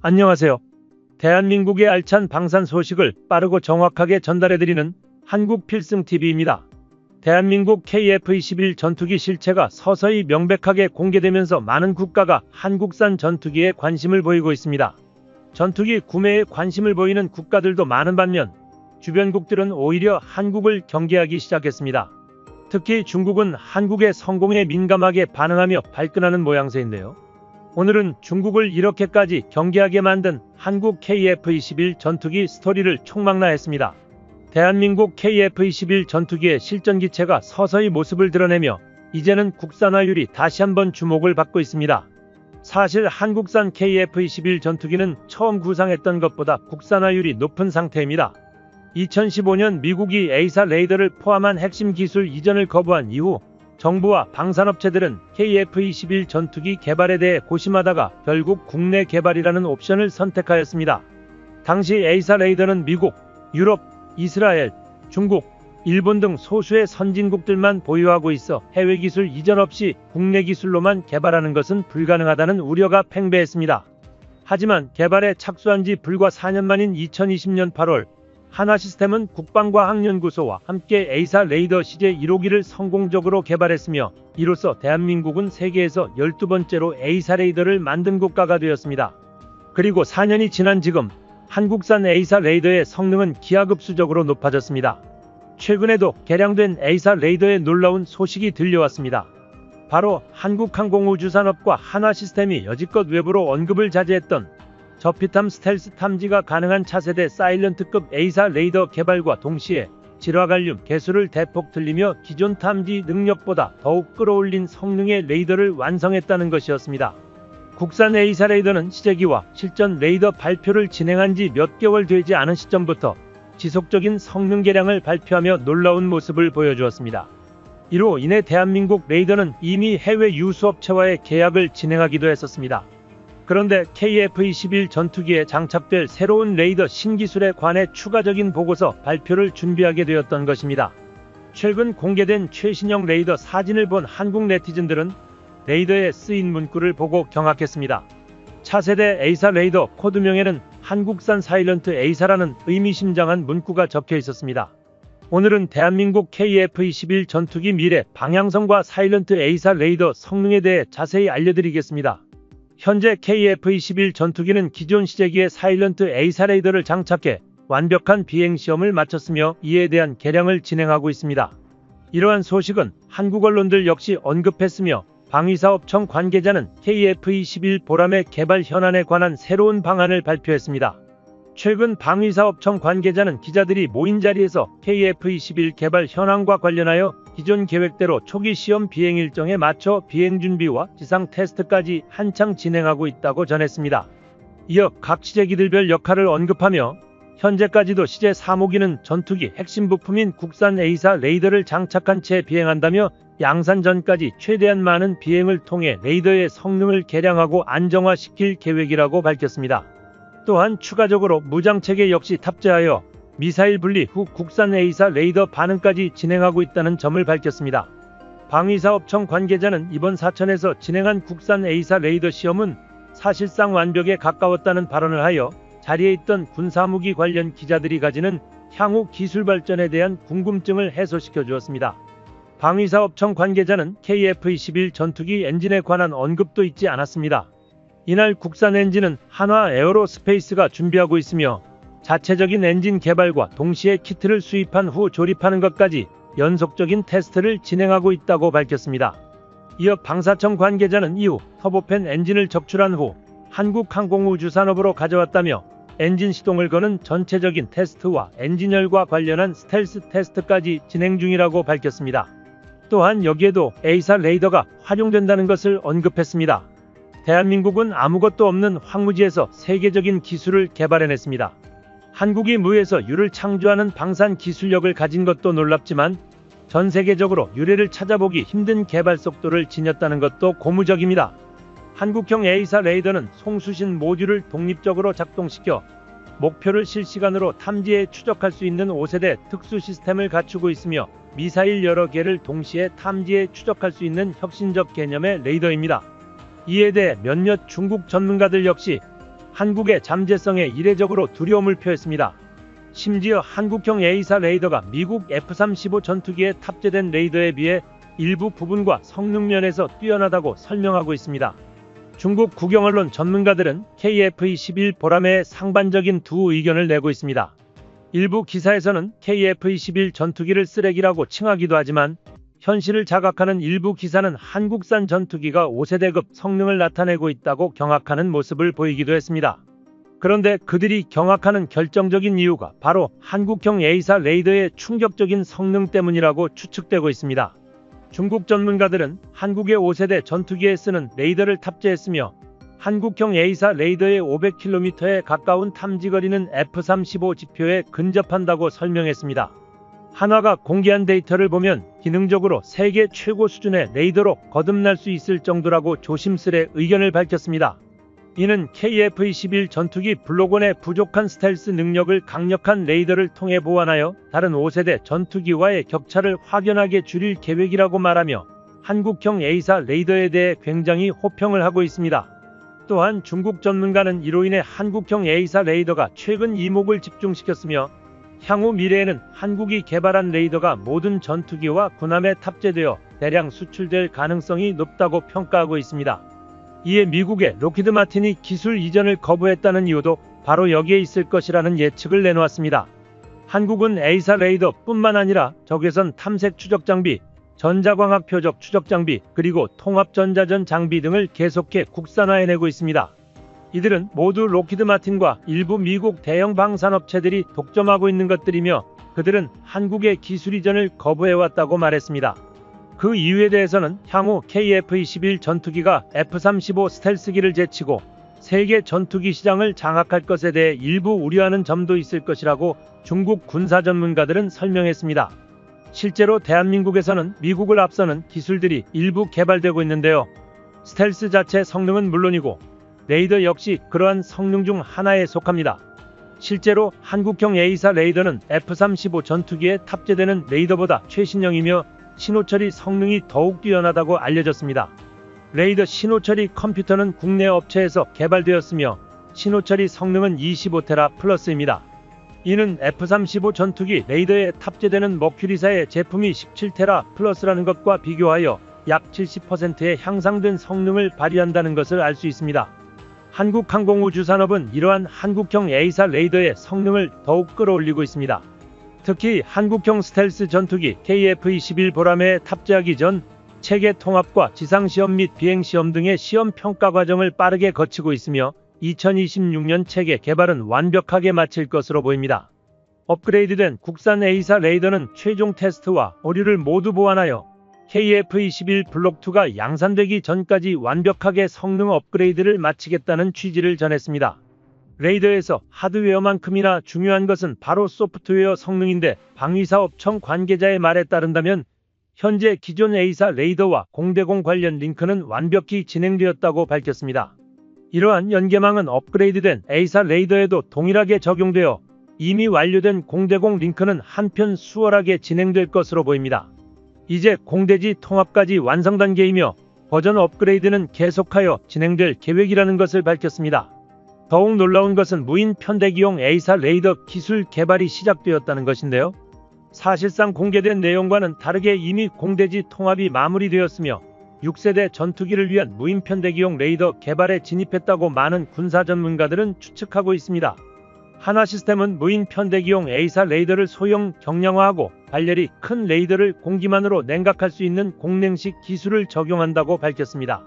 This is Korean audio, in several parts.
안녕하세요. 대한민국의 알찬 방산 소식을 빠르고 정확하게 전달해드리는 한국필승TV입니다. 대한민국 KF-21 전투기 실체가 서서히 명백하게 공개되면서 많은 국가가 한국산 전투기에 관심을 보이고 있습니다. 전투기 구매에 관심을 보이는 국가들도 많은 반면 주변국들은 오히려 한국을 경계하기 시작했습니다. 특히 중국은 한국의 성공에 민감하게 반응하며 발끈하는 모양새인데요. 오늘은 중국을 이렇게까지 경계하게 만든 한국 KF-21 전투기 스토리를 총망라했습니다. 대한민국 KF-21 전투기의 실전기체가 서서히 모습을 드러내며 이제는 국산화율이 다시 한번 주목을 받고 있습니다. 사실 한국산 KF-21 전투기는 처음 구상했던 것보다 국산화율이 높은 상태입니다. 2015년 미국이 A사 레이더를 포함한 핵심 기술 이전을 거부한 이후 정부와 방산업체들은 KF-21 전투기 개발에 대해 고심하다가 결국 국내 개발이라는 옵션을 선택하였습니다. 당시 A사 레이더는 미국, 유럽, 이스라엘, 중국, 일본 등 소수의 선진국들만 보유하고 있어 해외 기술 이전 없이 국내 기술로만 개발하는 것은 불가능하다는 우려가 팽배했습니다. 하지만 개발에 착수한 지 불과 4년 만인 2020년 8월 한화시스템은 국방과학연구소와 함께 A사 레이더 CJ 1호기를 성공적으로 개발했으며 이로써 대한민국은 세계에서 12번째로 A사 레이더를 만든 국가가 되었습니다. 그리고 4년이 지난 지금 한국산 A사 레이더의 성능은 기하급수적으로 높아졌습니다. 최근에도 개량된 A사 레이더의 놀라운 소식이 들려왔습니다. 바로 한국항공우주산업과 한화시스템이 여지껏 외부로 언급을 자제했던 저피탐 스텔스 탐지가 가능한 차세대 사일런트급 A사 레이더 개발과 동시에 질화관륨 개수를 대폭 틀리며 기존 탐지 능력보다 더욱 끌어올린 성능의 레이더를 완성했다는 것이었습니다. 국산 A사 레이더는 시제기와 실전 레이더 발표를 진행한 지 몇 개월 되지 않은 시점부터 지속적인 성능 개량을 발표하며 놀라운 모습을 보여주었습니다. 이로 인해 대한민국 레이더는 이미 해외 유수업체와의 계약을 진행하기도 했었습니다. 그런데 KF-21 전투기에 장착될 새로운 레이더 신기술에 관해 추가적인 보고서 발표를 준비하게 되었던 것입니다. 최근 공개된 최신형 레이더 사진을 본 한국 네티즌들은 레이더에 쓰인 문구를 보고 경악했습니다. 차세대 A사 레이더 코드명에는 한국산 사일런트 A사라는 의미심장한 문구가 적혀 있었습니다. 오늘은 대한민국 KF-21 전투기 미래 방향성과 사일런트 A사 레이더 성능에 대해 자세히 알려드리겠습니다. 현재 KF-21 전투기는 기존 시제기에 사일런트 A사 레이더를 장착해 완벽한 비행시험을 마쳤으며 이에 대한 개량을 진행하고 있습니다. 이러한 소식은 한국 언론들 역시 언급했으며 방위사업청 관계자는 KF-21 보람의 개발 현안에 관한 새로운 방안을 발표했습니다. 최근 방위사업청 관계자는 기자들이 모인 자리에서 KF-21 개발 현황과 관련하여 기존 계획대로 초기 시험 비행 일정에 맞춰 비행 준비와 지상 테스트까지 한창 진행하고 있다고 전했습니다. 이어 각 시제기들별 역할을 언급하며 현재까지도 시제 3호기는 전투기 핵심 부품인 국산 A사 레이더를 장착한 채 비행한다며 양산 전까지 최대한 많은 비행을 통해 레이더의 성능을 개량하고 안정화시킬 계획이라고 밝혔습니다. 또한 추가적으로 무장체계 역시 탑재하여 미사일 분리 후 국산 A사 레이더 반응까지 진행하고 있다는 점을 밝혔습니다. 방위사업청 관계자는 이번 사천에서 진행한 국산 A사 레이더 시험은 사실상 완벽에 가까웠다는 발언을 하여 자리에 있던 군사무기 관련 기자들이 가지는 향후 기술 발전에 대한 궁금증을 해소시켜 주었습니다. 방위사업청 관계자는 KF-21 전투기 엔진에 관한 언급도 있지 않았습니다. 이날 국산 엔진은 한화 에어로스페이스가 준비하고 있으며 자체적인 엔진 개발과 동시에 키트를 수입한 후 조립하는 것까지 연속적인 테스트를 진행하고 있다고 밝혔습니다. 이어 방사청 관계자는 이후 터보팬 엔진을 적출한 후 한국항공우주산업으로 가져왔다며 엔진 시동을 거는 전체적인 테스트와 엔진열과 관련한 스텔스 테스트까지 진행 중이라고 밝혔습니다. 또한 여기에도 A사 레이더가 활용된다는 것을 언급했습니다. 대한민국은 아무것도 없는 황무지에서 세계적인 기술을 개발해냈습니다. 한국이 무에서 유를 창조하는 방산 기술력을 가진 것도 놀랍지만 전 세계적으로 유례를 찾아보기 힘든 개발 속도를 지녔다는 것도 고무적입니다. 한국형 A사 레이더는 송수신 모듈을 독립적으로 작동시켜 목표를 실시간으로 탐지해 추적할 수 있는 5세대 특수 시스템을 갖추고 있으며 미사일 여러 개를 동시에 탐지해 추적할 수 있는 혁신적 개념의 레이더입니다. 이에 대해 몇몇 중국 전문가들 역시 한국의 잠재성에 이례적으로 두려움을 표했습니다. 심지어 한국형 A사 레이더가 미국 F-35 전투기에 탑재된 레이더에 비해 일부 부분과 성능 면에서 뛰어나다고 설명하고 있습니다. 중국 국영언론 전문가들은 KF-21 보라매에 상반적인 두 의견을 내고 있습니다. 일부 기사에서는 KF-21 전투기를 쓰레기라고 칭하기도 하지만 현실을 자각하는 일부 기사는 한국산 전투기가 5세대급 성능을 나타내고 있다고 경악하는 모습을 보이기도 했습니다. 그런데 그들이 경악하는 결정적인 이유가 바로 한국형 A사 레이더의 충격적인 성능 때문이라고 추측되고 있습니다. 중국 전문가들은 한국의 5세대 전투기에 쓰는 레이더를 탑재했으며 한국형 A사 레이더의 500km에 가까운 탐지거리는 F-35 지표에 근접한다고 설명했습니다. 한화가 공개한 데이터를 보면 기능적으로 세계 최고 수준의 레이더로 거듭날 수 있을 정도라고 조심스레 의견을 밝혔습니다. 이는 KF-21 전투기 블록1의 부족한 스텔스 능력을 강력한 레이더를 통해 보완하여 다른 5세대 전투기와의 격차를 확연하게 줄일 계획이라고 말하며 한국형 A사 레이더에 대해 굉장히 호평을 하고 있습니다. 또한 중국 전문가는 이로 인해 한국형 A사 레이더가 최근 이목을 집중시켰으며 향후 미래에는 한국이 개발한 레이더가 모든 전투기와 군함에 탑재되어 대량 수출될 가능성이 높다고 평가하고 있습니다. 이에 미국의 록히드 마틴이 기술 이전을 거부했다는 이유도 바로 여기에 있을 것이라는 예측을 내놓았습니다. 한국은 A사 레이더뿐만 아니라 적외선 탐색 추적 장비, 전자광학 표적 추적 장비, 그리고 통합 전자전 장비 등을 계속해 국산화해내고 있습니다. 이들은 모두 록히드 마틴과 일부 미국 대형 방산업체들이 독점하고 있는 것들이며 그들은 한국의 기술 이전을 거부해왔다고 말했습니다. 그 이유에 대해서는 향후 KF-21 전투기가 F-35 스텔스기를 제치고 세계 전투기 시장을 장악할 것에 대해 일부 우려하는 점도 있을 것이라고 중국 군사 전문가들은 설명했습니다. 실제로 대한민국에서는 미국을 앞서는 기술들이 일부 개발되고 있는데요. 스텔스 자체 성능은 물론이고 레이더 역시 그러한 성능 중 하나에 속합니다. 실제로 한국형 A사 레이더는 F-35 전투기에 탑재되는 레이더보다 최신형이며 신호처리 성능이 더욱 뛰어나다고 알려졌습니다. 레이더 신호처리 컴퓨터는 국내 업체에서 개발되었으며 신호처리 성능은 25테라 플러스입니다. 이는 F-35 전투기 레이더에 탑재되는 머큐리사의 제품이 17테라 플러스라는 것과 비교하여 약 70%의 향상된 성능을 발휘한다는 것을 알 수 있습니다. 한국항공우주산업은 이러한 한국형 A사 레이더의 성능을 더욱 끌어올리고 있습니다. 특히 한국형 스텔스 전투기 KF-21 보라매에 탑재하기 전 체계 통합과 지상시험 및 비행시험 등의 시험 평가 과정을 빠르게 거치고 있으며 2026년 체계 개발은 완벽하게 마칠 것으로 보입니다. 업그레이드된 국산 A사 레이더는 최종 테스트와 오류를 모두 보완하여 KF-21 블록2가 양산되기 전까지 완벽하게 성능 업그레이드를 마치겠다는 취지를 전했습니다. 레이더에서 하드웨어만큼이나 중요한 것은 바로 소프트웨어 성능인데 방위사업청 관계자의 말에 따른다면 현재 기존 A사 레이더와 공대공 관련 링크는 완벽히 진행되었다고 밝혔습니다. 이러한 연계망은 업그레이드된 A사 레이더에도 동일하게 적용되어 이미 완료된 공대공 링크는 한편 수월하게 진행될 것으로 보입니다. 이제 공대지 통합까지 완성 단계이며 버전 업그레이드는 계속하여 진행될 계획이라는 것을 밝혔습니다. 더욱 놀라운 것은 무인 편대기용 A사 레이더 기술 개발이 시작되었다는 것인데요. 사실상 공개된 내용과는 다르게 이미 공대지 통합이 마무리되었으며 6세대 전투기를 위한 무인 편대기용 레이더 개발에 진입했다고 많은 군사 전문가들은 추측하고 있습니다. 한화시스템은 무인 편대기용 A사 레이더를 소형 경량화하고 발열이 큰 레이더를 공기만으로 냉각할 수 있는 공냉식 기술을 적용한다고 밝혔습니다.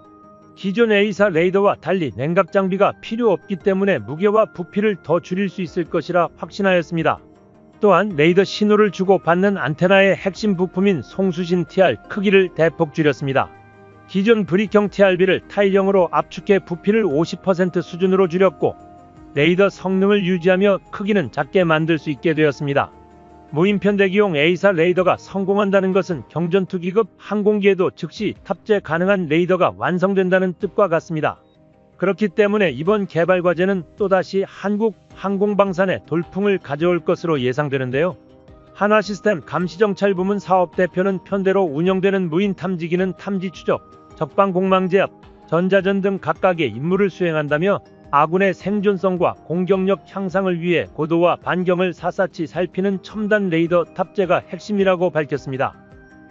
기존 A사 레이더와 달리 냉각 장비가 필요 없기 때문에 무게와 부피를 더 줄일 수 있을 것이라 확신하였습니다. 또한 레이더 신호를 주고 받는 안테나의 핵심 부품인 송수신 TR 크기를 대폭 줄였습니다. 기존 브릭형 TRB를 타일형으로 압축해 부피를 50% 수준으로 줄였고 레이더 성능을 유지하며 크기는 작게 만들 수 있게 되었습니다. 무인 편대기용 A사 레이더가 성공한다는 것은 경전투기급 항공기에도 즉시 탑재 가능한 레이더가 완성된다는 뜻과 같습니다. 그렇기 때문에 이번 개발 과제는 또다시 한국 항공방산에 돌풍을 가져올 것으로 예상되는데요. 한화시스템 감시정찰부문 사업대표는 편대로 운영되는 무인 탐지기는 탐지 추적, 적방 공망 제압, 전자전 등 각각의 임무를 수행한다며 아군의 생존성과 공격력 향상을 위해 고도와 반경을 샅샅이 살피는 첨단 레이더 탑재가 핵심이라고 밝혔습니다.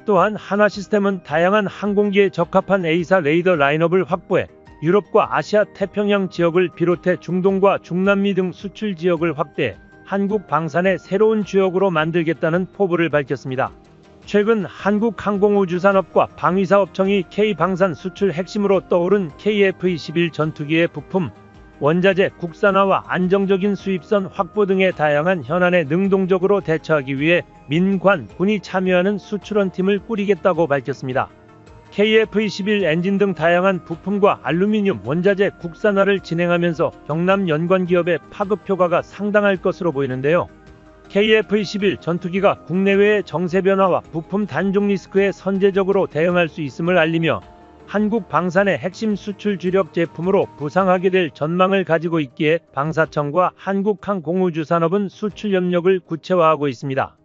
또한 한화시스템은 다양한 항공기에 적합한 A사 레이더 라인업을 확보해 유럽과 아시아 태평양 지역을 비롯해 중동과 중남미 등 수출 지역을 확대해 한국 방산의 새로운 주역으로 만들겠다는 포부를 밝혔습니다. 최근 한국항공우주산업과 방위사업청이 K방산 수출 핵심으로 떠오른 KF-21 전투기의 부품, 원자재 국산화와 안정적인 수입선 확보 등의 다양한 현안에 능동적으로 대처하기 위해 민관, 군이 참여하는 수출원팀을 꾸리겠다고 밝혔습니다. KF-21 엔진 등 다양한 부품과 알루미늄 원자재 국산화를 진행하면서 경남 연관기업의 파급 효과가 상당할 것으로 보이는데요. KF-21 전투기가 국내외의 정세 변화와 부품 단종 리스크에 선제적으로 대응할 수 있음을 알리며 한국 방산의 핵심 수출 주력 제품으로 부상하게 될 전망을 가지고 있기에 방사청과 한국항공우주산업은 수출 협력을 구체화하고 있습니다.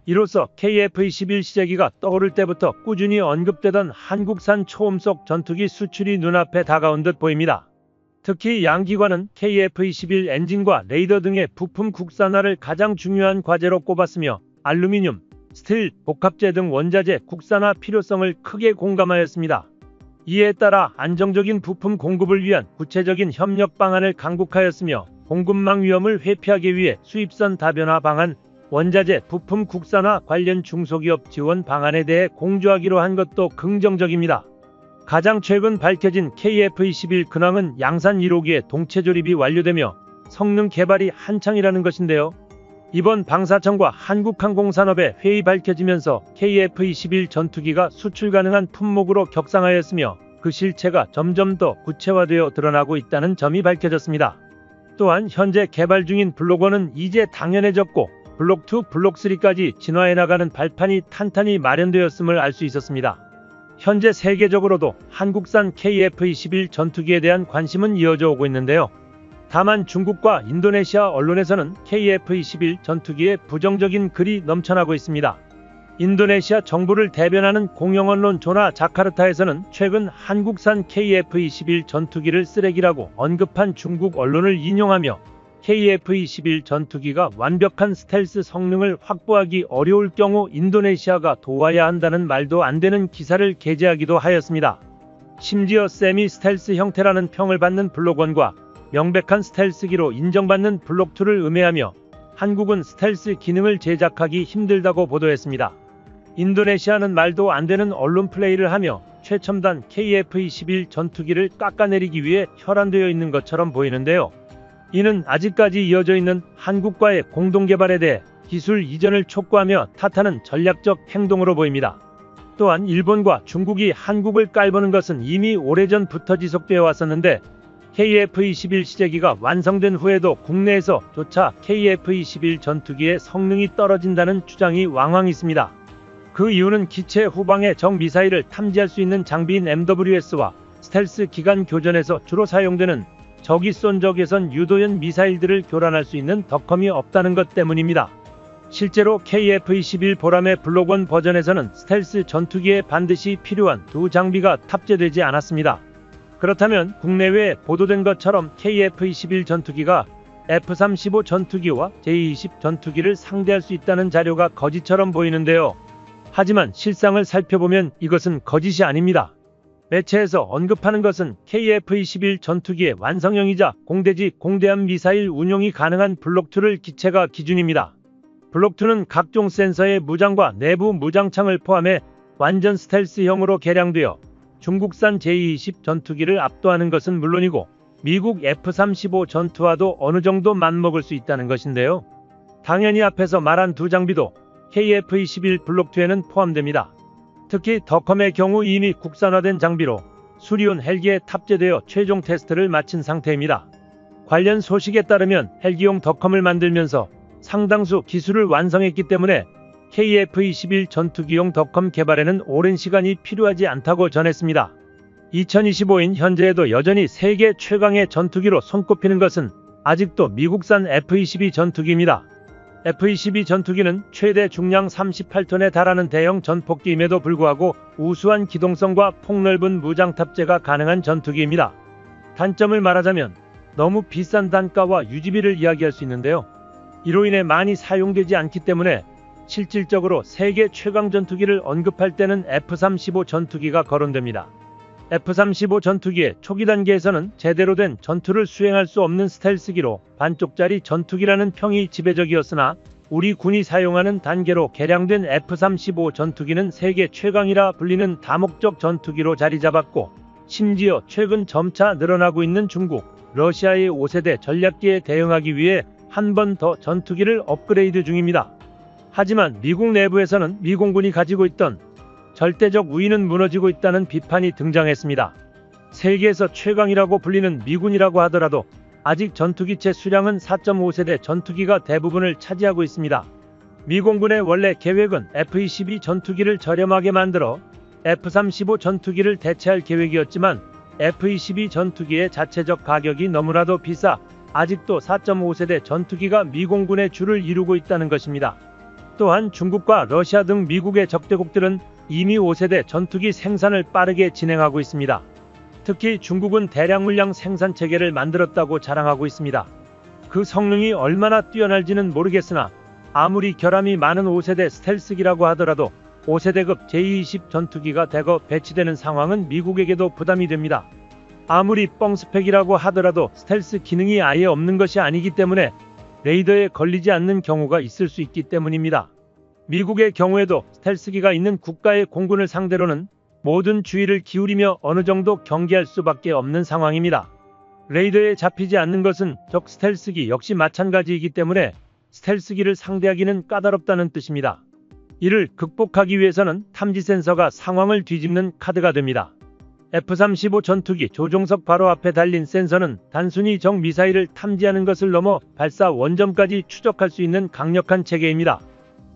이로써 KF-21 시제기가 떠오를 때부터 꾸준히 언급되던 한국산 초음속 전투기 수출이 눈앞에 다가온 듯 보입니다. 특히 양기관은 KF-21 엔진과 레이더 등의 부품 국산화를 가장 중요한 과제로 꼽았으며 알루미늄, 스틸, 복합재 등 원자재 국산화 필요성을 크게 공감하였습니다. 이에 따라 안정적인 부품 공급을 위한 구체적인 협력 방안을 강구하였으며 공급망 위험을 회피하기 위해 수입선 다변화 방안, 원자재 부품 국산화 관련 중소기업 지원 방안에 대해 공조하기로 한 것도 긍정적입니다. 가장 최근 밝혀진 KF-21 근황은 양산 1호기의 동체 조립이 완료되며 성능 개발이 한창이라는 것인데요. 이번 방사청과 한국항공산업의 회의 밝혀지면서 KF-21 전투기가 수출 가능한 품목으로 격상하였으며 그 실체가 점점 더 구체화되어 드러나고 있다는 점이 밝혀졌습니다. 또한 현재 개발 중인 블록1은 이제 당연해졌고 블록2, 블록3까지 진화해 나가는 발판이 탄탄히 마련되었음을 알 수 있었습니다. 현재 세계적으로도 한국산 KF-21 전투기에 대한 관심은 이어져 오고 있는데요. 다만 중국과 인도네시아 언론에서는 KF-21 전투기에 부정적인 글이 넘쳐나고 있습니다. 인도네시아 정부를 대변하는 공영언론 조나 자카르타에서는 최근 한국산 KF-21 전투기를 쓰레기라고 언급한 중국 언론을 인용하며 KF-21 전투기가 완벽한 스텔스 성능을 확보하기 어려울 경우 인도네시아가 도와야 한다는 말도 안 되는 기사를 게재하기도 하였습니다. 심지어 세미 스텔스 형태라는 평을 받는 블록1과 명백한 스텔스기로 인정받는 블록2를 음해하며 한국은 스텔스 기능을 제작하기 힘들다고 보도했습니다. 인도네시아는 말도 안 되는 언론 플레이를 하며 최첨단 KF-21 전투기를 깎아내리기 위해 혈안되어 있는 것처럼 보이는데요. 이는 아직까지 이어져 있는 한국과의 공동개발에 대해 기술 이전을 촉구하며 탓하는 전략적 행동으로 보입니다. 또한 일본과 중국이 한국을 깔보는 것은 이미 오래전부터 지속되어 왔었는데 KF-21 시제기가 완성된 후에도 국내에서조차 KF-21 전투기의 성능이 떨어진다는 주장이 왕왕 있습니다. 그 이유는 기체 후방의 적 미사일을 탐지할 수 있는 장비인 MWS와 스텔스 기간 교전에서 주로 사용되는 적이 쏜 적외선 유도연 미사일들을 교란할 수 있는 덕컴이 없다는 것 때문입니다. 실제로 KF-21 보람의 블록1 버전에서는 스텔스 전투기에 반드시 필요한 두 장비가 탑재되지 않았습니다. 그렇다면 국내외에 보도된 것처럼 KF-21 전투기가 F-35 전투기와 J-20 전투기를 상대할 수 있다는 자료가 거짓처럼 보이는데요. 하지만 실상을 살펴보면 이것은 거짓이 아닙니다. 매체에서 언급하는 것은 KF-21 전투기의 완성형이자 공대지 공대함 미사일 운용이 가능한 블록2를 기체가 기준입니다. 블록2는 각종 센서의 무장과 내부 무장창을 포함해 완전 스텔스형으로 개량되어 중국산 J-20 전투기를 압도하는 것은 물론이고 미국 F-35 전투와도 어느 정도 맞먹을 수 있다는 것인데요. 당연히 앞에서 말한 두 장비도 KF-21 블록2에는 포함됩니다. 특히 덕컴의 경우 이미 국산화된 장비로 수리온 헬기에 탑재되어 최종 테스트를 마친 상태입니다. 관련 소식에 따르면 헬기용 덕컴을 만들면서 상당수 기술을 완성했기 때문에 KF-21 전투기용 덕컴 개발에는 오랜 시간이 필요하지 않다고 전했습니다. 2025인 현재에도 여전히 세계 최강의 전투기로 손꼽히는 것은 아직도 미국산 F-22 전투기입니다. F-22 전투기는 최대 중량 38톤에 달하는 대형 전폭기임에도 불구하고 우수한 기동성과 폭넓은 무장 탑재가 가능한 전투기입니다. 단점을 말하자면 너무 비싼 단가와 유지비를 이야기할 수 있는데요. 이로 인해 많이 사용되지 않기 때문에 실질적으로 세계 최강 전투기를 언급할 때는 F-35 전투기가 거론됩니다. F-35 전투기의 초기 단계에서는 제대로 된 전투를 수행할 수 없는 스텔스기로 반쪽짜리 전투기라는 평이 지배적이었으나 우리 군이 사용하는 단계로 개량된 F-35 전투기는 세계 최강이라 불리는 다목적 전투기로 자리 잡았고, 심지어 최근 점차 늘어나고 있는 중국, 러시아의 5세대 전략기에 대응하기 위해 한 번 더 전투기를 업그레이드 중입니다. 하지만 미국 내부에서는 미공군이 가지고 있던 절대적 우위는 무너지고 있다는 비판이 등장했습니다. 세계에서 최강이라고 불리는 미군이라고 하더라도 아직 전투기체 수량은 4.5세대 전투기가 대부분을 차지하고 있습니다. 미공군의 원래 계획은 F-22 전투기를 저렴하게 만들어 F-35 전투기를 대체할 계획이었지만 F-22 전투기의 자체적 가격이 너무나도 비싸 아직도 4.5세대 전투기가 미공군의 주를 이루고 있다는 것입니다. 또한 중국과 러시아 등 미국의 적대국들은 이미 5세대 전투기 생산을 빠르게 진행하고 있습니다. 특히 중국은 대량 물량 생산 체계를 만들었다고 자랑하고 있습니다. 그 성능이 얼마나 뛰어날지는 모르겠으나 아무리 결함이 많은 5세대 스텔스기라고 하더라도 5세대급 J-20 전투기가 대거 배치되는 상황은 미국에게도 부담이 됩니다. 아무리 뻥스펙이라고 하더라도 스텔스 기능이 아예 없는 것이 아니기 때문에 레이더에 걸리지 않는 경우가 있을 수 있기 때문입니다. 미국의 경우에도 스텔스기가 있는 국가의 공군을 상대로는 모든 주의를 기울이며 어느 정도 경계할 수밖에 없는 상황입니다. 레이더에 잡히지 않는 것은 적 스텔스기 역시 마찬가지이기 때문에 스텔스기를 상대하기는 까다롭다는 뜻입니다. 이를 극복하기 위해서는 탐지 센서가 상황을 뒤집는 카드가 됩니다. F-35 전투기 조종석 바로 앞에 달린 센서는 단순히 적 미사일을 탐지하는 것을 넘어 발사 원점까지 추적할 수 있는 강력한 체계입니다.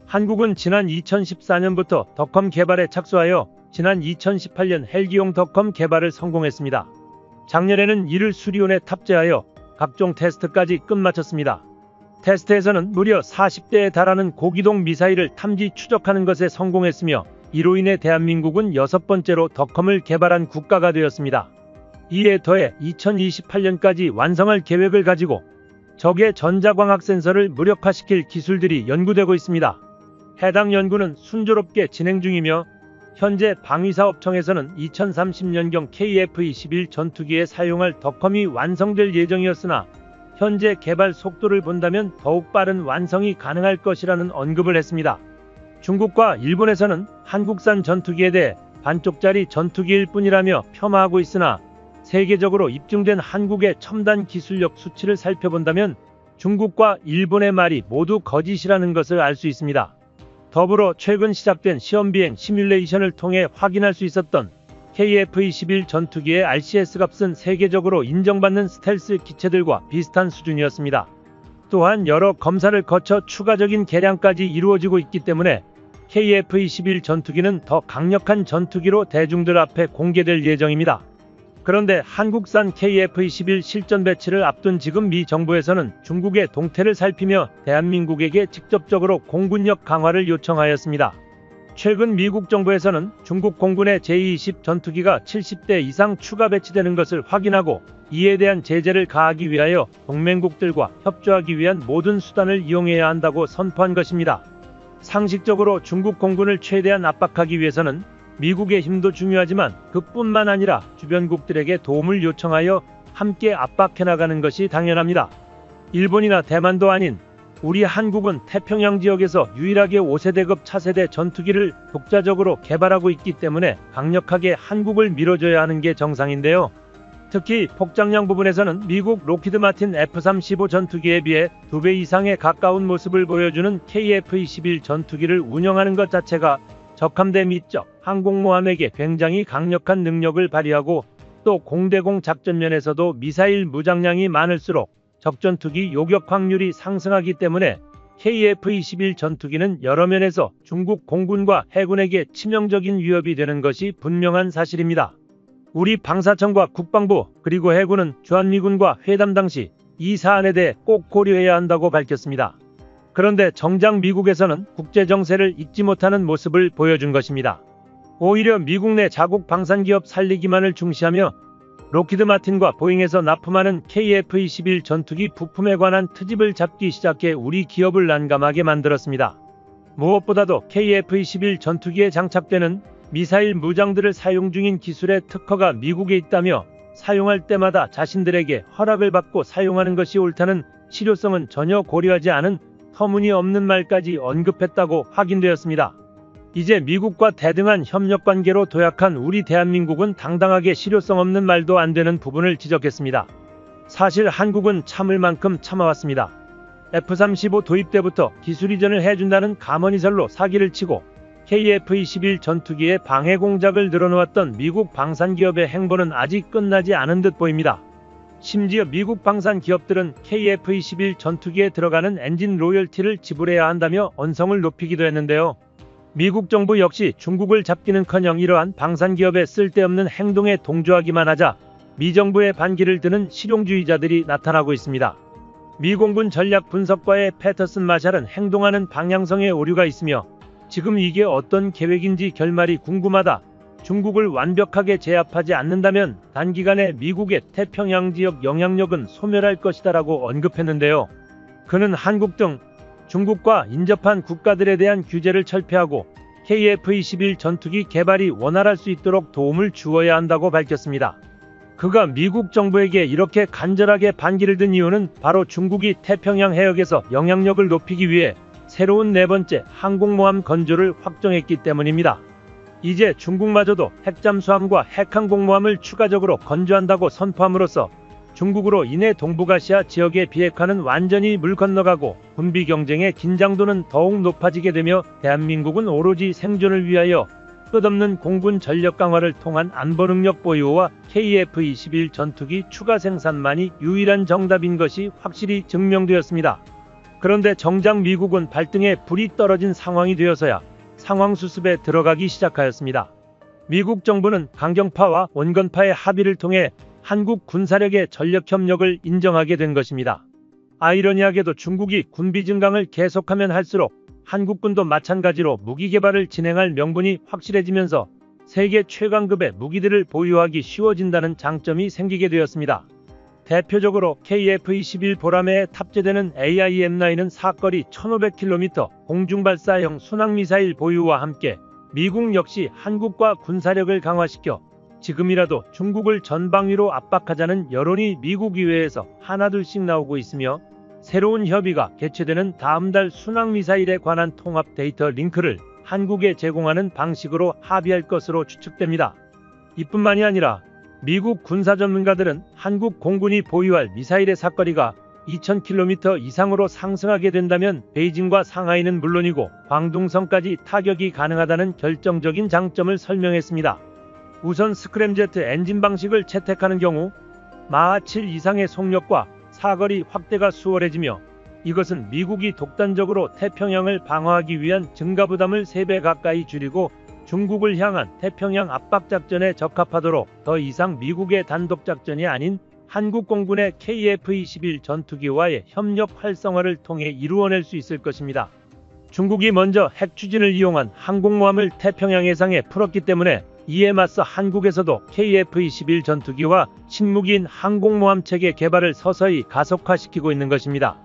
한국은 지난 2014년부터 덕컴 개발에 착수하여 지난 2018년 헬기용 덕컴 개발을 성공했습니다. 작년에는 이를 수리온에 탑재하여 각종 테스트까지 끝마쳤습니다. 테스트에서는 무려 40대에 달하는 고기동 미사일을 탐지 추적하는 것에 성공했으며 이로 인해 대한민국은 6번째로 덕컴을 개발한 국가가 되었습니다. 이에 더해 2028년까지 완성할 계획을 가지고 적의 전자광학 센서를 무력화시킬 기술들이 연구되고 있습니다. 해당 연구는 순조롭게 진행 중이며 현재 방위사업청에서는 2030년경 KF-21 전투기에 사용할 덕컴이 완성될 예정이었으나 현재 개발 속도를 본다면 더욱 빠른 완성이 가능할 것이라는 언급을 했습니다. 중국과 일본에서는 한국산 전투기에 대해 반쪽짜리 전투기일 뿐이라며 폄하하고 있으나 세계적으로 입증된 한국의 첨단 기술력 수치를 살펴본다면 중국과 일본의 말이 모두 거짓이라는 것을 알 수 있습니다. 더불어 최근 시작된 시험비행 시뮬레이션을 통해 확인할 수 있었던 KF-21 전투기의 RCS 값은 세계적으로 인정받는 스텔스 기체들과 비슷한 수준이었습니다. 또한 여러 검사를 거쳐 추가적인 개량까지 이루어지고 있기 때문에 KF-21 전투기는 더 강력한 전투기로 대중들 앞에 공개될 예정입니다. 그런데 한국산 KF-21 실전 배치를 앞둔 지금 미 정부에서는 중국의 동태를 살피며 대한민국에게 직접적으로 공군력 강화를 요청하였습니다. 최근 미국 정부에서는 중국 공군의 J-20 전투기가 70대 이상 추가 배치되는 것을 확인하고 이에 대한 제재를 가하기 위하여 동맹국들과 협조하기 위한 모든 수단을 이용해야 한다고 선포한 것입니다. 상식적으로 중국 공군을 최대한 압박하기 위해서는 미국의 힘도 중요하지만 그뿐만 아니라 주변국들에게 도움을 요청하여 함께 압박해 나가는 것이 당연합니다. 일본이나 대만도 아닌 우리 한국은 태평양 지역에서 유일하게 5세대급 차세대 전투기를 독자적으로 개발하고 있기 때문에 강력하게 한국을 밀어줘야 하는 게 정상인데요. 특히 폭장량 부분에서는 미국 로키드 마틴 F-35 전투기에 비해 2배 이상의 가까운 모습을 보여주는 KF-21 전투기를 운영하는 것 자체가 적함대 미적 항공모함에게 굉장히 강력한 능력을 발휘하고 또 공대공 작전면에서도 미사일 무장량이 많을수록 적전투기 요격 확률이 상승하기 때문에 KF-21 전투기는 여러 면에서 중국 공군과 해군에게 치명적인 위협이 되는 것이 분명한 사실입니다. 우리 방사청과 국방부 그리고 해군은 주한미군과 회담 당시 이 사안에 대해 꼭 고려해야 한다고 밝혔습니다. 그런데 정작 미국에서는 국제정세를 잊지 못하는 모습을 보여준 것입니다. 오히려 미국 내 자국 방산기업 살리기만을 중시하며 록히드 마틴과 보잉에서 납품하는 KF-21 전투기 부품에 관한 트집을 잡기 시작해 우리 기업을 난감하게 만들었습니다. 무엇보다도 KF-21 전투기에 장착되는 미사일 무장들을 사용 중인 기술의 특허가 미국에 있다며 사용할 때마다 자신들에게 허락을 받고 사용하는 것이 옳다는 실효성은 전혀 고려하지 않은 터무니없는 말까지 언급했다고 확인되었습니다. 이제 미국과 대등한 협력관계로 도약한 우리 대한민국은 당당하게 실효성 없는 말도 안 되는 부분을 지적했습니다. 사실 한국은 참을 만큼 참아왔습니다. F-35 도입 때부터 기술 이전을 해준다는 가머니설로 사기를 치고 KF-21 전투기의 방해 공작을 늘어놓았던 미국 방산기업의 행보는 아직 끝나지 않은 듯 보입니다. 심지어 미국 방산 기업들은 KF-21 전투기에 들어가는 엔진 로열티를 지불해야 한다며 언성을 높이기도 했는데요. 미국 정부 역시 중국을 잡기는커녕 이러한 방산기업의 쓸데없는 행동에 동조하기만 하자 미 정부의 반기를 드는 실용주의자들이 나타나고 있습니다. 미 공군 전략 분석과의 패터슨 마샬은 행동하는 방향성에 오류가 있으며 지금 이게 어떤 계획인지 결말이 궁금하다. 중국을 완벽하게 제압하지 않는다면 단기간에 미국의 태평양 지역 영향력은 소멸할 것이다라고 언급했는데요. 그는 한국 등 중국과 인접한 국가들에 대한 규제를 철폐하고 KF-21 전투기 개발이 원활할 수 있도록 도움을 주어야 한다고 밝혔습니다. 그가 미국 정부에게 이렇게 간절하게 반기를 든 이유는 바로 중국이 태평양 해역에서 영향력을 높이기 위해 새로운 네 번째 항공모함 건조를 확정했기 때문입니다. 이제 중국마저도 핵잠수함과 핵항공모함을 추가적으로 건조한다고 선포함으로써 중국으로 인해 동북아시아 지역의 비핵화는 완전히 물 건너가고 군비 경쟁의 긴장도는 더욱 높아지게 되며 대한민국은 오로지 생존을 위하여 끝없는 공군 전력 강화를 통한 안보 능력 보유와 KF-21 전투기 추가 생산만이 유일한 정답인 것이 확실히 증명되었습니다. 그런데 정작 미국은 발등에 불이 떨어진 상황이 되어서야 상황 수습에 들어가기 시작하였습니다. 미국 정부는 강경파와 온건파의 합의를 통해 한국 군사력의 전력 협력을 인정하게 된 것입니다. 아이러니하게도 중국이 군비 증강을 계속하면 할수록 한국군도 마찬가지로 무기 개발을 진행할 명분이 확실해지면서 세계 최강급의 무기들을 보유하기 쉬워진다는 장점이 생기게 되었습니다. 대표적으로 KF-21 보라매에 탑재되는 AIM-9은 사거리 1500km 공중발사형 순항미사일 보유와 함께 미국 역시 한국과 군사력을 강화시켜 지금이라도 중국을 전방위로 압박하자는 여론이 미국 의회에서 하나둘씩 나오고 있으며 새로운 협의가 개최되는 다음 달 순항미사일에 관한 통합 데이터 링크를 한국에 제공하는 방식으로 합의할 것으로 추측됩니다. 이뿐만이 아니라 미국 군사 전문가들은 한국 공군이 보유할 미사일의 사거리가 2000km 이상으로 상승하게 된다면 베이징과 상하이는 물론이고 광둥성까지 타격이 가능하다는 결정적인 장점을 설명했습니다. 우선 스크램제트 엔진 방식을 채택하는 경우 마하 7 이상의 속력과 사거리 확대가 수월해지며 이것은 미국이 독단적으로 태평양을 방어하기 위한 증가 부담을 3배 가까이 줄이고 중국을 향한 태평양 압박작전에 적합하도록 더 이상 미국의 단독작전이 아닌 한국 공군의 KF-21 전투기와의 협력 활성화를 통해 이루어낼 수 있을 것입니다. 중국이 먼저 핵 추진을 이용한 항공모함을 태평양 해상에 풀었기 때문에 이에 맞서 한국에서도 KF-21 전투기와 신무기인 항공모함 체계 개발을 서서히 가속화시키고 있는 것입니다.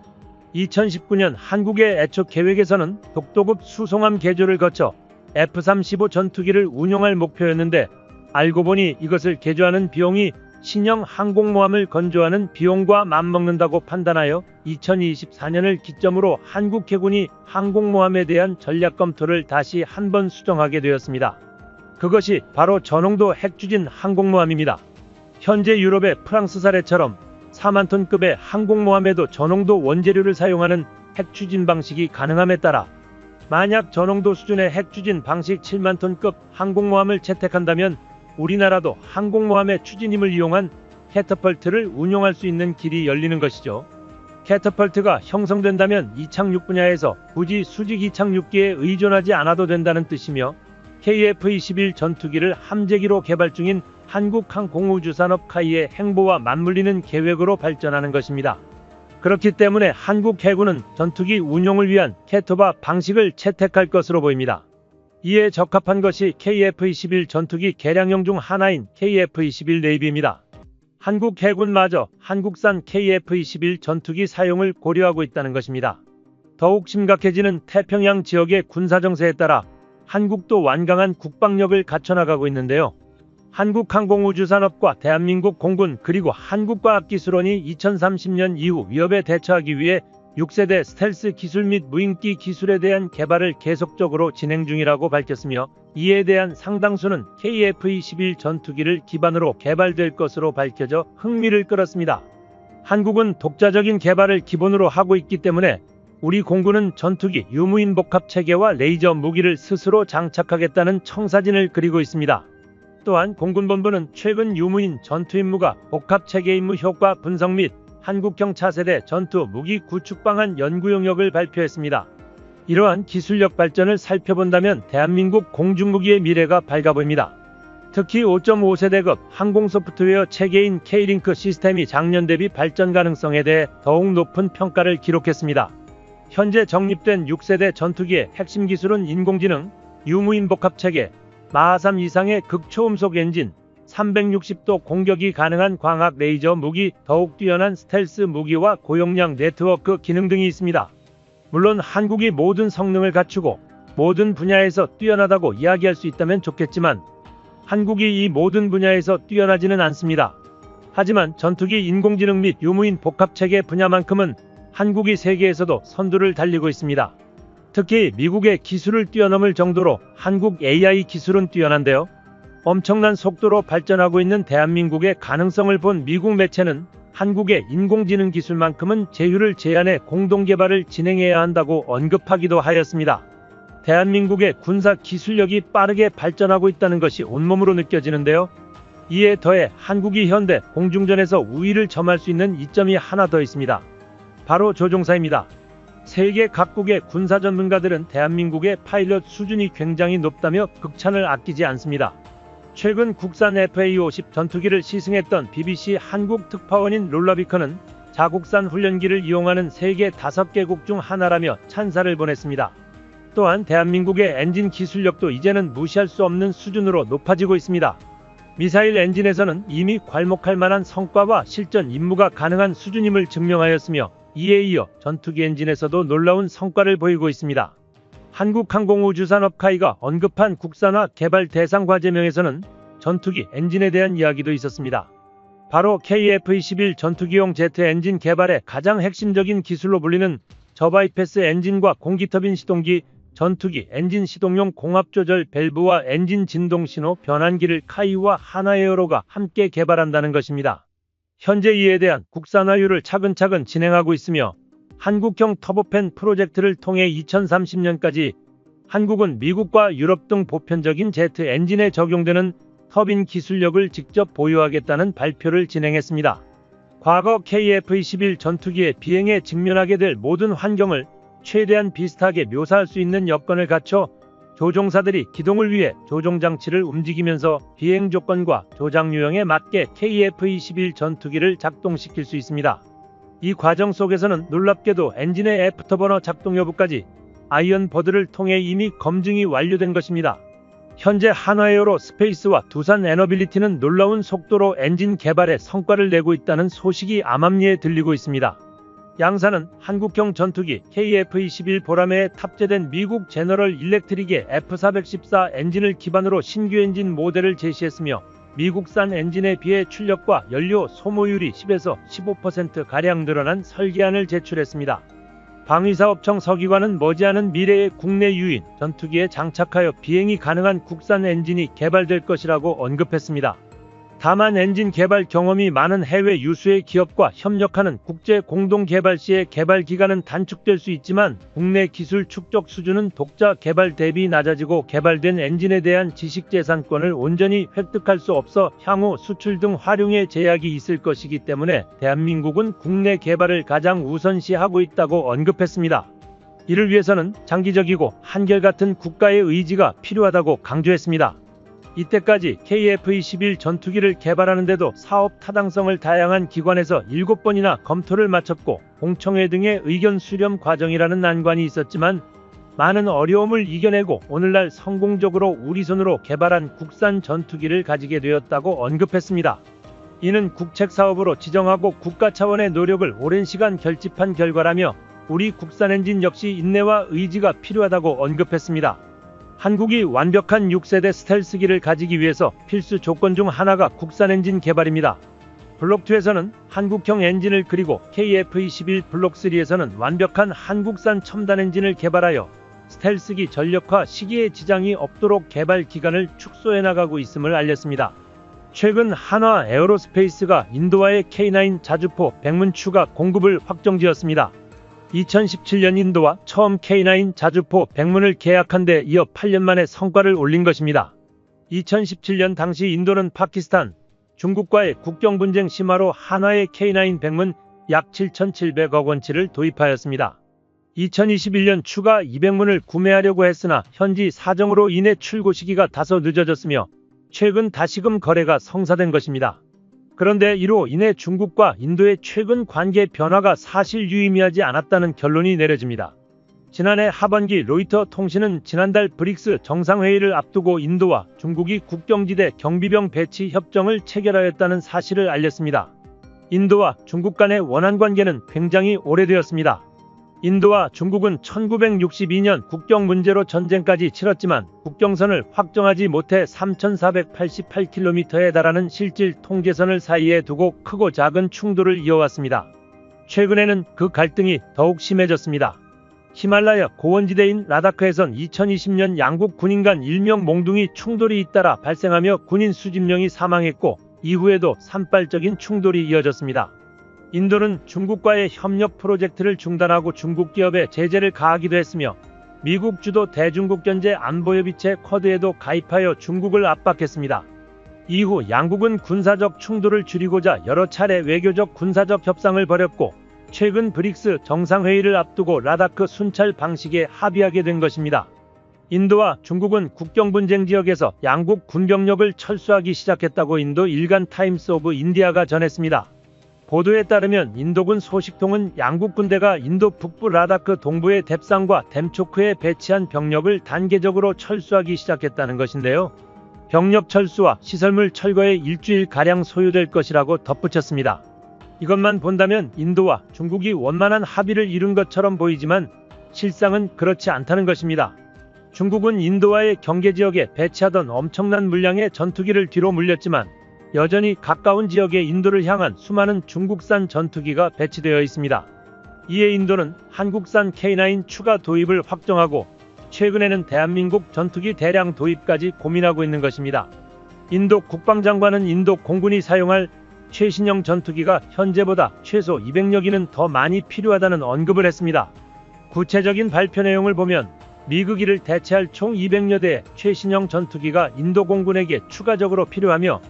2019년 한국의 애초 계획에서는 독도급 수송함 개조를 거쳐 F-35 전투기를 운용할 목표였는데 알고 보니 이것을 개조하는 비용이 신형 항공모함을 건조하는 비용과 맞먹는다고 판단하여 2024년을 기점으로 한국 해군이 항공모함에 대한 전략 검토를 다시 한번 수정하게 되었습니다. 그것이 바로 저농도 핵추진 항공모함입니다. 현재 유럽의 프랑스 사례처럼 4만 톤급의 항공모함에도 저농도 원재료를 사용하는 핵추진 방식이 가능함에 따라 만약 저농도 수준의 핵추진 방식 7만 톤급 항공모함을 채택한다면 우리나라도 항공모함의 추진힘을 이용한 캐터펄트를 운용할 수 있는 길이 열리는 것이죠. 캐터펄트가 형성된다면 이착륙 분야에서 굳이 수직 이착륙기에 의존하지 않아도 된다는 뜻이며 KF-21 전투기를 함재기로 개발 중인 한국항공우주산업 카이의 행보와 맞물리는 계획으로 발전하는 것입니다. 그렇기 때문에 한국 해군은 전투기 운용을 위한 캐터바 방식을 채택할 것으로 보입니다. 이에 적합한 것이 KF-21 전투기 개량형 중 하나인 KF-21 네이비입니다. 한국 해군마저 한국산 KF-21 전투기 사용을 고려하고 있다는 것입니다. 더욱 심각해지는 태평양 지역의 군사정세에 따라 한국도 완강한 국방력을 갖춰나가고 있는데요. 한국항공우주산업과 대한민국 공군 그리고 한국과학기술원이 2030년 이후 위협에 대처하기 위해 6세대 스텔스 기술 및 무인기 기술에 대한 개발을 계속적으로 진행 중이라고 밝혔으며 이에 대한 상당수는 KF-21 전투기를 기반으로 개발될 것으로 밝혀져 흥미를 끌었습니다. 한국은 독자적인 개발을 기본으로 하고 있기 때문에 우리 공군은 전투기 유무인 복합 체계와 레이저 무기를 스스로 장착하겠다는 청사진을 그리고 있습니다. 또한 공군본부는 최근 유무인 전투 임무가 복합 체계 임무 효과 분석 및 한국형 차세대 전투 무기 구축 방안 연구 용역을 발표했습니다. 이러한 기술력 발전을 살펴본다면 대한민국 공중무기의 미래가 밝아 보입니다. 특히 5.5세대급 항공 소프트웨어 체계인 K링크 시스템이 작년 대비 발전 가능성에 대해 더욱 높은 평가를 기록했습니다. 현재 정립된 6세대 전투기의 핵심 기술은 인공지능, 유무인 복합체계, 마하3 이상의 극초음속 엔진, 360도 공격이 가능한 광학 레이저 무기, 더욱 뛰어난 스텔스 무기와 고용량 네트워크 기능 등이 있습니다. 물론 한국이 모든 성능을 갖추고 모든 분야에서 뛰어나다고 이야기할 수 있다면 좋겠지만 한국이 이 모든 분야에서 뛰어나지는 않습니다. 하지만 전투기 인공지능 및 유무인 복합체계 분야만큼은 한국이 세계에서도 선두를 달리고 있습니다. 특히 미국의 기술을 뛰어넘을 정도로 한국 AI 기술은 뛰어난데요. 엄청난 속도로 발전하고 있는 대한민국의 가능성을 본 미국 매체는 한국의 인공지능 기술만큼은 제휴를 제안해 공동개발을 진행해야 한다고 언급하기도 하였습니다. 대한민국의 군사 기술력이 빠르게 발전하고 있다는 것이 온몸으로 느껴지는데요. 이에 더해 한국이 현대 공중전에서 우위를 점할 수 있는 이점이 하나 더 있습니다. 바로 조종사입니다. 세계 각국의 군사 전문가들은 대한민국의 파일럿 수준이 굉장히 높다며 극찬을 아끼지 않습니다. 최근 국산 FA-50 전투기를 시승했던 BBC 한국 특파원인 롤러비커는 자국산 훈련기를 이용하는 세계 5개국 중 하나라며 찬사를 보냈습니다. 또한 대한민국의 엔진 기술력도 이제는 무시할 수 없는 수준으로 높아지고 있습니다. 미사일 엔진에서는 이미 괄목할 만한 성과와 실전 임무가 가능한 수준임을 증명하였으며 이에 이어 전투기 엔진에서도 놀라운 성과를 보이고 있습니다. 한국항공우주산업카이가 언급한 국산화 개발 대상 과제명에서는 전투기 엔진에 대한 이야기도 있었습니다. 바로 KF-21 전투기용 제트 엔진 개발의 가장 핵심적인 기술로 불리는 저바이패스 엔진과 공기터빈 시동기, 전투기 엔진 시동용 공합조절 밸브와 엔진 진동 신호 변환기를 카이와 하나에어로가 함께 개발한다는 것입니다. 현재 이에 대한 국산화율을 차근차근 진행하고 있으며 한국형 터보팬 프로젝트를 통해 2030년까지 한국은 미국과 유럽 등 보편적인 제트 엔진에 적용되는 터빈 기술력을 직접 보유하겠다는 발표를 진행했습니다. 과거 KF-21 전투기의 비행에 직면하게 될 모든 환경을 최대한 비슷하게 묘사할 수 있는 여건을 갖춰 조종사들이 기동을 위해 조종장치를 움직이면서 비행 조건과 조작 유형에 맞게 KF-21 전투기를 작동시킬 수 있습니다. 이 과정 속에서는 놀랍게도 엔진의 애프터버너 작동 여부까지 아이언버드를 통해 이미 검증이 완료된 것입니다. 현재 한화에어로 스페이스와 두산 에너빌리티는 놀라운 속도로 엔진 개발에 성과를 내고 있다는 소식이 암암리에 들리고 있습니다. 양사는 한국형 전투기 KF-21 보라매에 탑재된 미국 제너럴 일렉트릭의 F414 엔진을 기반으로 신규 엔진 모델을 제시했으며 미국산 엔진에 비해 출력과 연료 소모율이 10에서 15%가량 늘어난 설계안을 제출했습니다. 방위사업청 서기관은 머지않은 미래의 국내 유인 전투기에 장착하여 비행이 가능한 국산 엔진이 개발될 것이라고 언급했습니다. 다만 엔진 개발 경험이 많은 해외 유수의 기업과 협력하는 국제 공동 개발 시의 개발 기간은 단축될 수 있지만 국내 기술 축적 수준은 독자 개발 대비 낮아지고 개발된 엔진에 대한 지식재산권을 온전히 획득할 수 없어 향후 수출 등 활용에 제약이 있을 것이기 때문에 대한민국은 국내 개발을 가장 우선시하고 있다고 언급했습니다. 이를 위해서는 장기적이고 한결같은 국가의 의지가 필요하다고 강조했습니다. 이때까지 KF-21 전투기를 개발하는데도 사업 타당성을 다양한 기관에서 7번이나 검토를 마쳤고 공청회 등의 의견 수렴 과정이라는 난관이 있었지만 많은 어려움을 이겨내고 오늘날 성공적으로 우리 손으로 개발한 국산 전투기를 가지게 되었다고 언급했습니다. 이는 국책사업으로 지정하고 국가 차원의 노력을 오랜 시간 결집한 결과라며 우리 국산 엔진 역시 인내와 의지가 필요하다고 언급했습니다. 한국이 완벽한 6세대 스텔스기를 가지기 위해서 필수 조건 중 하나가 국산 엔진 개발입니다. 블록2에서는 한국형 엔진을 그리고 KF-21 블록3에서는 완벽한 한국산 첨단 엔진을 개발하여 스텔스기 전력화 시기에 지장이 없도록 개발 기간을 축소해 나가고 있음을 알렸습니다. 최근 한화 에어로스페이스가 인도와의 K9 자주포 백문 추가 공급을 확정지었습니다. 2017년 인도와 처음 K9 자주포 백문을 계약한 데 이어 8년 만에 성과를 올린 것입니다. 2017년 당시 인도는 파키스탄, 중국과의 국경 분쟁 심화로 한화의 K9 백문 약 7,700억 원치를 도입하였습니다. 2021년 추가 200문을 구매하려고 했으나 현지 사정으로 인해 출고 시기가 다소 늦어졌으며 최근 다시금 거래가 성사된 것입니다. 그런데 이로 인해 중국과 인도의 최근 관계 변화가 사실 유의미하지 않았다는 결론이 내려집니다. 지난해 하반기 로이터 통신은 지난달 브릭스 정상회의를 앞두고 인도와 중국이 국경지대 경비병 배치 협정을 체결하였다는 사실을 알렸습니다. 인도와 중국 간의 원한 관계는 굉장히 오래되었습니다. 인도와 중국은 1962년 국경 문제로 전쟁까지 치렀지만 국경선을 확정하지 못해 3,488km에 달하는 실질 통제선을 사이에 두고 크고 작은 충돌을 이어왔습니다. 최근에는 그 갈등이 더욱 심해졌습니다. 히말라야 고원지대인 라다크에선 2020년 양국 군인 간 일명 몽둥이 충돌이 잇따라 발생하며 군인 수십 명이 사망했고 이후에도 산발적인 충돌이 이어졌습니다. 인도는 중국과의 협력 프로젝트를 중단하고 중국 기업에 제재를 가하기도 했으며 미국 주도 대중국견제 안보협의체 쿼드에도 가입하여 중국을 압박했습니다. 이후 양국은 군사적 충돌을 줄이고자 여러 차례 외교적 군사적 협상을 벌였고 최근 브릭스 정상회의를 앞두고 라다크 순찰 방식에 합의하게 된 것입니다. 인도와 중국은 국경 분쟁 지역에서 양국 군병력을 철수하기 시작했다고 인도 일간 타임스 오브 인디아가 전했습니다. 보도에 따르면 인도군 소식통은 양국 군대가 인도 북부 라다크 동부의 뎁상과 댐초크에 배치한 병력을 단계적으로 철수하기 시작했다는 것인데요. 병력 철수와 시설물 철거에 일주일가량 소요될 것이라고 덧붙였습니다. 이것만 본다면 인도와 중국이 원만한 합의를 이룬 것처럼 보이지만 실상은 그렇지 않다는 것입니다. 중국은 인도와의 경계지역에 배치하던 엄청난 물량의 전투기를 뒤로 물렸지만 여전히 가까운 지역에 인도를 향한 수많은 중국산 전투기가 배치되어 있습니다. 이에 인도는 한국산 K9 추가 도입을 확정하고 최근에는 대한민국 전투기 대량 도입까지 고민하고 있는 것입니다. 인도 국방장관은 인도 공군이 사용할 최신형 전투기가 현재보다 최소 200여 기는 더 많이 필요하다는 언급을 했습니다. 구체적인 발표 내용을 보면 미국이를 대체할 총 200여 대의 최신형 전투기가 인도 공군에게 추가적으로 필요하며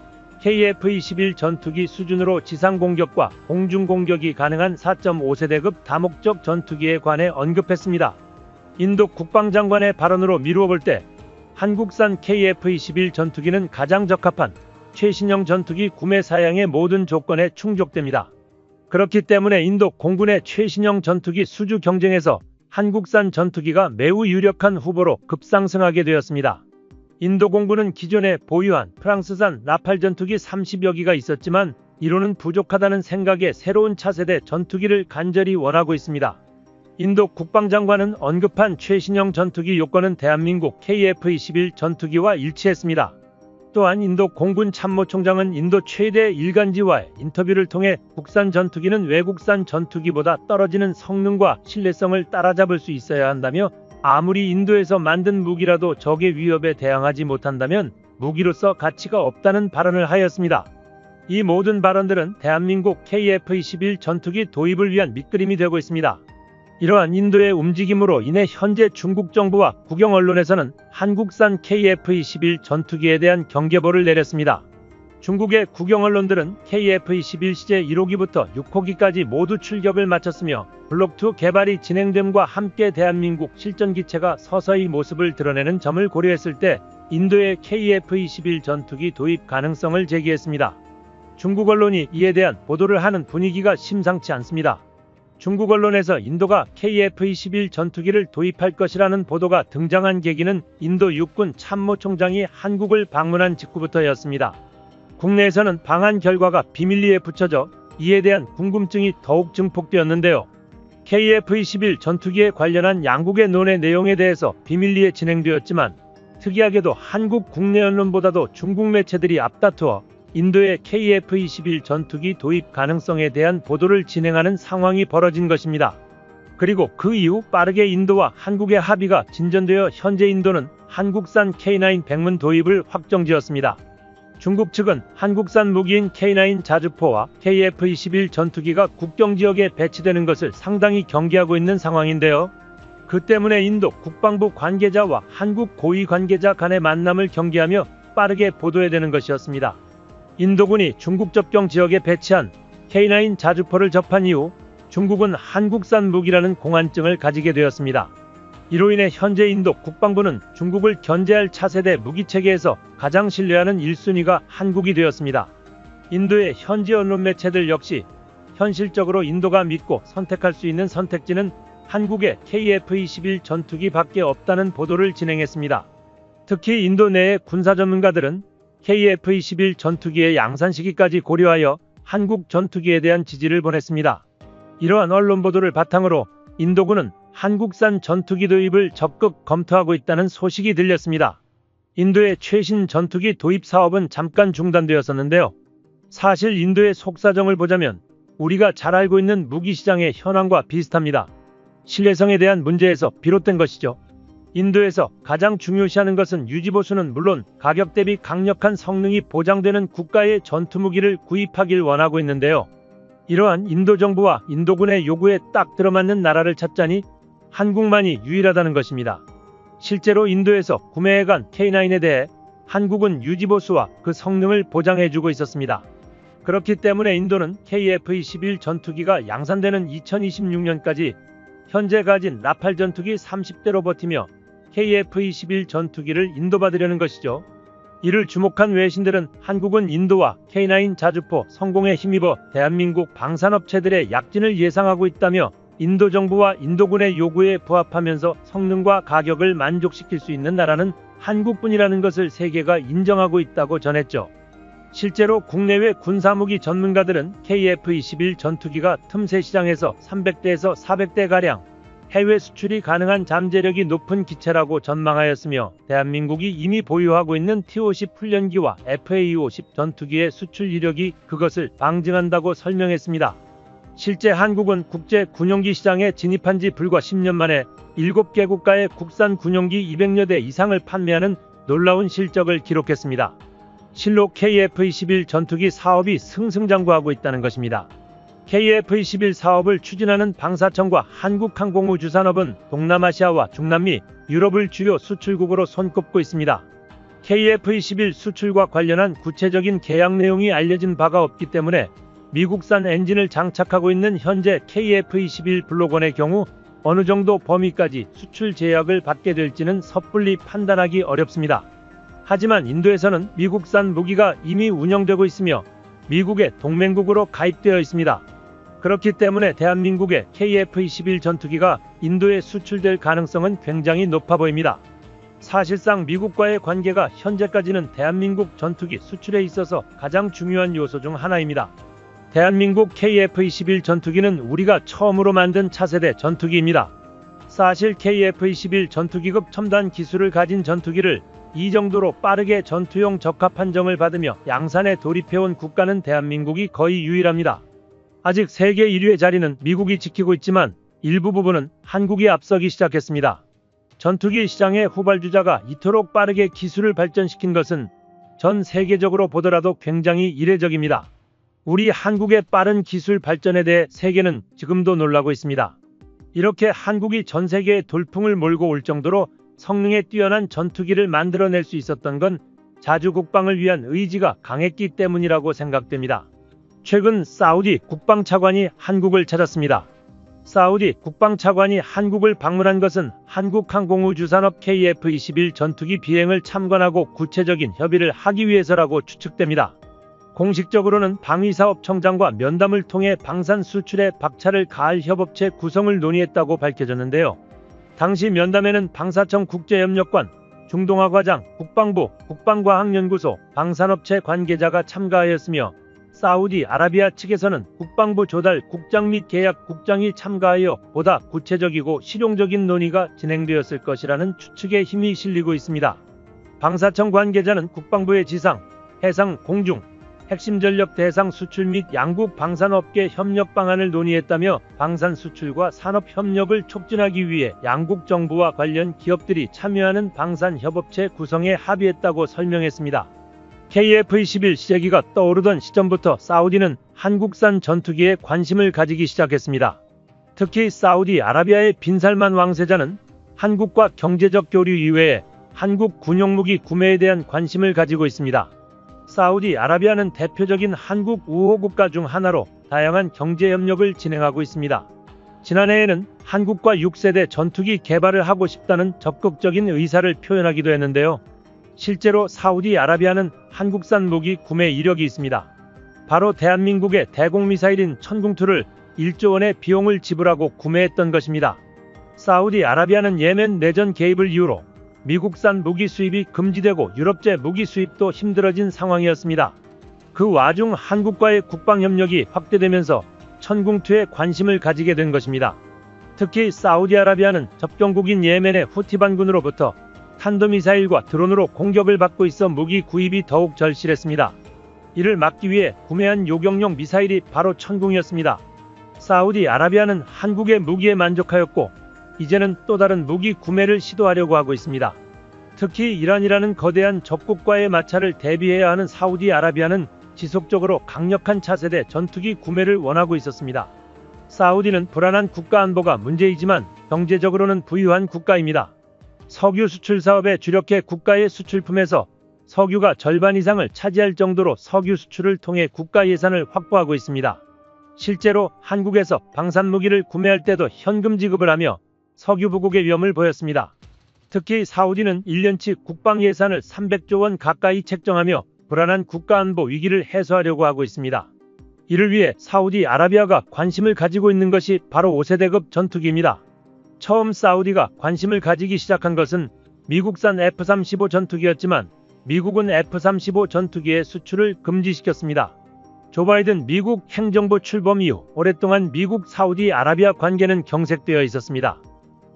KF-21 전투기 수준으로 지상공격과 공중공격이 가능한 4.5세대급 다목적 전투기에 관해 언급했습니다. 인도 국방장관의 발언으로 미루어 볼 때 한국산 KF-21 전투기는 가장 적합한 최신형 전투기 구매 사양의 모든 조건에 충족됩니다. 그렇기 때문에 인도 공군의 최신형 전투기 수주 경쟁에서 한국산 전투기가 매우 유력한 후보로 급상승하게 되었습니다. 인도 공군은 기존에 보유한 프랑스산 라팔 전투기 30여 기가 있었지만 이로는 부족하다는 생각에 새로운 차세대 전투기를 간절히 원하고 있습니다. 인도 국방장관은 언급한 최신형 전투기 요건은 대한민국 KF-21 전투기와 일치했습니다. 또한 인도 공군 참모총장은 인도 최대 일간지와의 인터뷰를 통해 국산 전투기는 외국산 전투기보다 떨어지는 성능과 신뢰성을 따라잡을 수 있어야 한다며 아무리 인도에서 만든 무기라도 적의 위협에 대항하지 못한다면 무기로서 가치가 없다는 발언을 하였습니다. 이 모든 발언들은 대한민국 KF-21 전투기 도입을 위한 밑그림이 되고 있습니다. 이러한 인도의 움직임으로 인해 현재 중국 정부와 국영 언론에서는 한국산 KF-21 전투기에 대한 경계보를 내렸습니다. 중국의 국영 언론들은 KF-21 시제 1호기부터 6호기까지 모두 출격을 마쳤으며 블록2 개발이 진행됨과 함께 대한민국 실전기체가 서서히 모습을 드러내는 점을 고려했을 때 인도의 KF-21 전투기 도입 가능성을 제기했습니다. 중국 언론이 이에 대한 보도를 하는 분위기가 심상치 않습니다. 중국 언론에서 인도가 KF-21 전투기를 도입할 것이라는 보도가 등장한 계기는 인도 육군 참모총장이 한국을 방문한 직후부터였습니다. 국내에서는 방한 결과가 비밀리에 붙여져 이에 대한 궁금증이 더욱 증폭되었는데요. KF-21 전투기에 관련한 양국의 논의 내용에 대해서 비밀리에 진행되었지만 특이하게도 한국 국내 언론보다도 중국 매체들이 앞다투어 인도의 KF-21 전투기 도입 가능성에 대한 보도를 진행하는 상황이 벌어진 것입니다. 그리고 그 이후 빠르게 인도와 한국의 합의가 진전되어 현재 인도는 한국산 K9 백문 도입을 확정지었습니다. 중국 측은 한국산 무기인 K9 자주포와 KF-21 전투기가 국경지역에 배치되는 것을 상당히 경계하고 있는 상황인데요. 그 때문에 인도 국방부 관계자와 한국 고위 관계자 간의 만남을 경계하며 빠르게 보도해야 되는 것이었습니다. 인도군이 중국 접경 지역에 배치한 K9 자주포를 접한 이후 중국은 한국산 무기라는 공안증을 가지게 되었습니다. 이로 인해 현재 인도 국방부는 중국을 견제할 차세대 무기체계에서 가장 신뢰하는 1순위가 한국이 되었습니다. 인도의 현지 언론 매체들 역시 현실적으로 인도가 믿고 선택할 수 있는 선택지는 한국의 KF-21 전투기 밖에 없다는 보도를 진행했습니다. 특히 인도 내의 군사 전문가들은 KF-21 전투기의 양산 시기까지 고려하여 한국 전투기에 대한 지지를 보냈습니다. 이러한 언론 보도를 바탕으로 인도군은 한국산 전투기 도입을 적극 검토하고 있다는 소식이 들렸습니다. 인도의 최신 전투기 도입 사업은 잠깐 중단되었었는데요. 사실 인도의 속사정을 보자면 우리가 잘 알고 있는 무기 시장의 현황과 비슷합니다. 신뢰성에 대한 문제에서 비롯된 것이죠. 인도에서 가장 중요시하는 것은 유지보수는 물론 가격 대비 강력한 성능이 보장되는 국가의 전투무기를 구입하길 원하고 있는데요. 이러한 인도 정부와 인도군의 요구에 딱 들어맞는 나라를 찾자니 한국만이 유일하다는 것입니다. 실제로 인도에서 구매해간 K9에 대해 한국은 유지보수와 그 성능을 보장해주고 있었습니다. 그렇기 때문에 인도는 KF-21 전투기가 양산되는 2026년까지 현재 가진 라팔 전투기 30대로 버티며 KF-21 전투기를 인도받으려는 것이죠. 이를 주목한 외신들은 한국은 인도와 K9 자주포 성공에 힘입어 대한민국 방산업체들의 약진을 예상하고 있다며 인도 정부와 인도군의 요구에 부합하면서 성능과 가격을 만족시킬 수 있는 나라는 한국뿐이라는 것을 세계가 인정하고 있다고 전했죠. 실제로 국내외 군사무기 전문가들은 KF-21 전투기가 틈새 시장에서 300대에서 400대가량 해외 수출이 가능한 잠재력이 높은 기체라고 전망하였으며 대한민국이 이미 보유하고 있는 T-50 훈련기와 FA-50 전투기의 수출 이력이 그것을 방증한다고 설명했습니다. 실제 한국은 국제 군용기 시장에 진입한 지 불과 10년 만에 7개 국가의 국산 군용기 200여 대 이상을 판매하는 놀라운 실적을 기록했습니다. 실로 KF-21 전투기 사업이 승승장구하고 있다는 것입니다. KF-21 사업을 추진하는 방사청과 한국항공우주산업은 동남아시아와 중남미, 유럽을 주요 수출국으로 손꼽고 있습니다. KF-21 수출과 관련한 구체적인 계약 내용이 알려진 바가 없기 때문에 미국산 엔진을 장착하고 있는 현재 KF-21 블록1의 경우 어느 정도 범위까지 수출 제약을 받게 될지는 섣불리 판단하기 어렵습니다. 하지만 인도에서는 미국산 무기가 이미 운영되고 있으며 미국의 동맹국으로 가입되어 있습니다. 그렇기 때문에 대한민국의 KF-21 전투기가 인도에 수출될 가능성은 굉장히 높아 보입니다. 사실상 미국과의 관계가 현재까지는 대한민국 전투기 수출에 있어서 가장 중요한 요소 중 하나입니다. 대한민국 KF-21 전투기는 우리가 처음으로 만든 차세대 전투기입니다. 사실 KF-21 전투기급 첨단 기술을 가진 전투기를 이 정도로 빠르게 전투용 적합 판정을 받으며 양산에 돌입해온 국가는 대한민국이 거의 유일합니다. 아직 세계 1위의 자리는 미국이 지키고 있지만 일부 부분은 한국이 앞서기 시작했습니다. 전투기 시장의 후발주자가 이토록 빠르게 기술을 발전시킨 것은 전 세계적으로 보더라도 굉장히 이례적입니다. 우리 한국의 빠른 기술 발전에 대해 세계는 지금도 놀라고 있습니다. 이렇게 한국이 전 세계에 돌풍을 몰고 올 정도로 성능에 뛰어난 전투기를 만들어낼 수 있었던 건 자주 국방을 위한 의지가 강했기 때문이라고 생각됩니다. 최근 사우디 국방차관이 한국을 찾았습니다. 사우디 국방차관이 한국을 방문한 것은 한국항공우주산업 KF-21 전투기 비행을 참관하고 구체적인 협의를 하기 위해서라고 추측됩니다. 공식적으로는 방위사업청장과 면담을 통해 방산 수출에 박차를 가할 협업체 구성을 논의했다고 밝혀졌는데요. 당시 면담에는 방사청 국제협력관, 중동화과장, 국방부, 국방과학연구소, 방산업체 관계자가 참가하였으며 사우디아라비아 측에서는 국방부 조달 국장 및 계약 국장이 참가하여 보다 구체적이고 실용적인 논의가 진행되었을 것이라는 추측에 힘이 실리고 있습니다. 방사청 관계자는 국방부의 지상, 해상, 공중, 핵심 전력 대상 수출 및 양국 방산업계 협력 방안을 논의했다며 방산 수출과 산업 협력을 촉진하기 위해 양국 정부와 관련 기업들이 참여하는 방산협업체 구성에 합의했다고 설명했습니다. KF-21 시제기가 떠오르던 시점부터 사우디는 한국산 전투기에 관심을 가지기 시작했습니다. 특히 사우디아라비아의 빈살만 왕세자는 한국과 경제적 교류 이외에 한국 군용무기 구매에 대한 관심을 가지고 있습니다. 사우디아라비아는 대표적인 한국 우호국가 중 하나로 다양한 경제협력을 진행하고 있습니다. 지난해에는 한국과 6세대 전투기 개발을 하고 싶다는 적극적인 의사를 표현하기도 했는데요. 실제로 사우디아라비아는 한국산 무기 구매 이력이 있습니다. 바로 대한민국의 대공미사일인 천궁2를 1조 원의 비용을 지불하고 구매했던 것입니다. 사우디아라비아는 예멘 내전 개입을 이유로 미국산 무기 수입이 금지되고 유럽제 무기 수입도 힘들어진 상황이었습니다. 그 와중 한국과의 국방협력이 확대되면서 천궁2에 관심을 가지게 된 것입니다. 특히 사우디아라비아는 접경국인 예멘의 후티 반군으로부터 탄도미사일과 드론으로 공격을 받고 있어 무기 구입이 더욱 절실했습니다. 이를 막기 위해 구매한 요격용 미사일이 바로 천궁이었습니다. 사우디아라비아는 한국의 무기에 만족하였고 이제는 또 다른 무기 구매를 시도하려고 하고 있습니다. 특히 이란이라는 거대한 적국과의 마찰을 대비해야 하는 사우디아라비아는 지속적으로 강력한 차세대 전투기 구매를 원하고 있었습니다. 사우디는 불안한 국가 안보가 문제이지만 경제적으로는 부유한 국가입니다. 석유 수출 사업에 주력해 국가의 수출품에서 석유가 절반 이상을 차지할 정도로 석유 수출을 통해 국가 예산을 확보하고 있습니다. 실제로 한국에서 방산무기를 구매할 때도 현금 지급을 하며 석유 부국의 위험을 보였습니다. 특히 사우디는 1년치 국방 예산을 300조 원 가까이 책정하며 불안한 국가안보 위기를 해소하려고 하고 있습니다. 이를 위해 사우디아라비아가 관심을 가지고 있는 것이 바로 5세대급 전투기입니다. 처음 사우디가 관심을 가지기 시작한 것은 미국산 F-35 전투기였지만 미국은 F-35 전투기의 수출을 금지시켰습니다. 조 바이든 미국 행정부 출범 이후 오랫동안 미국 사우디아라비아 관계는 경색되어 있었습니다.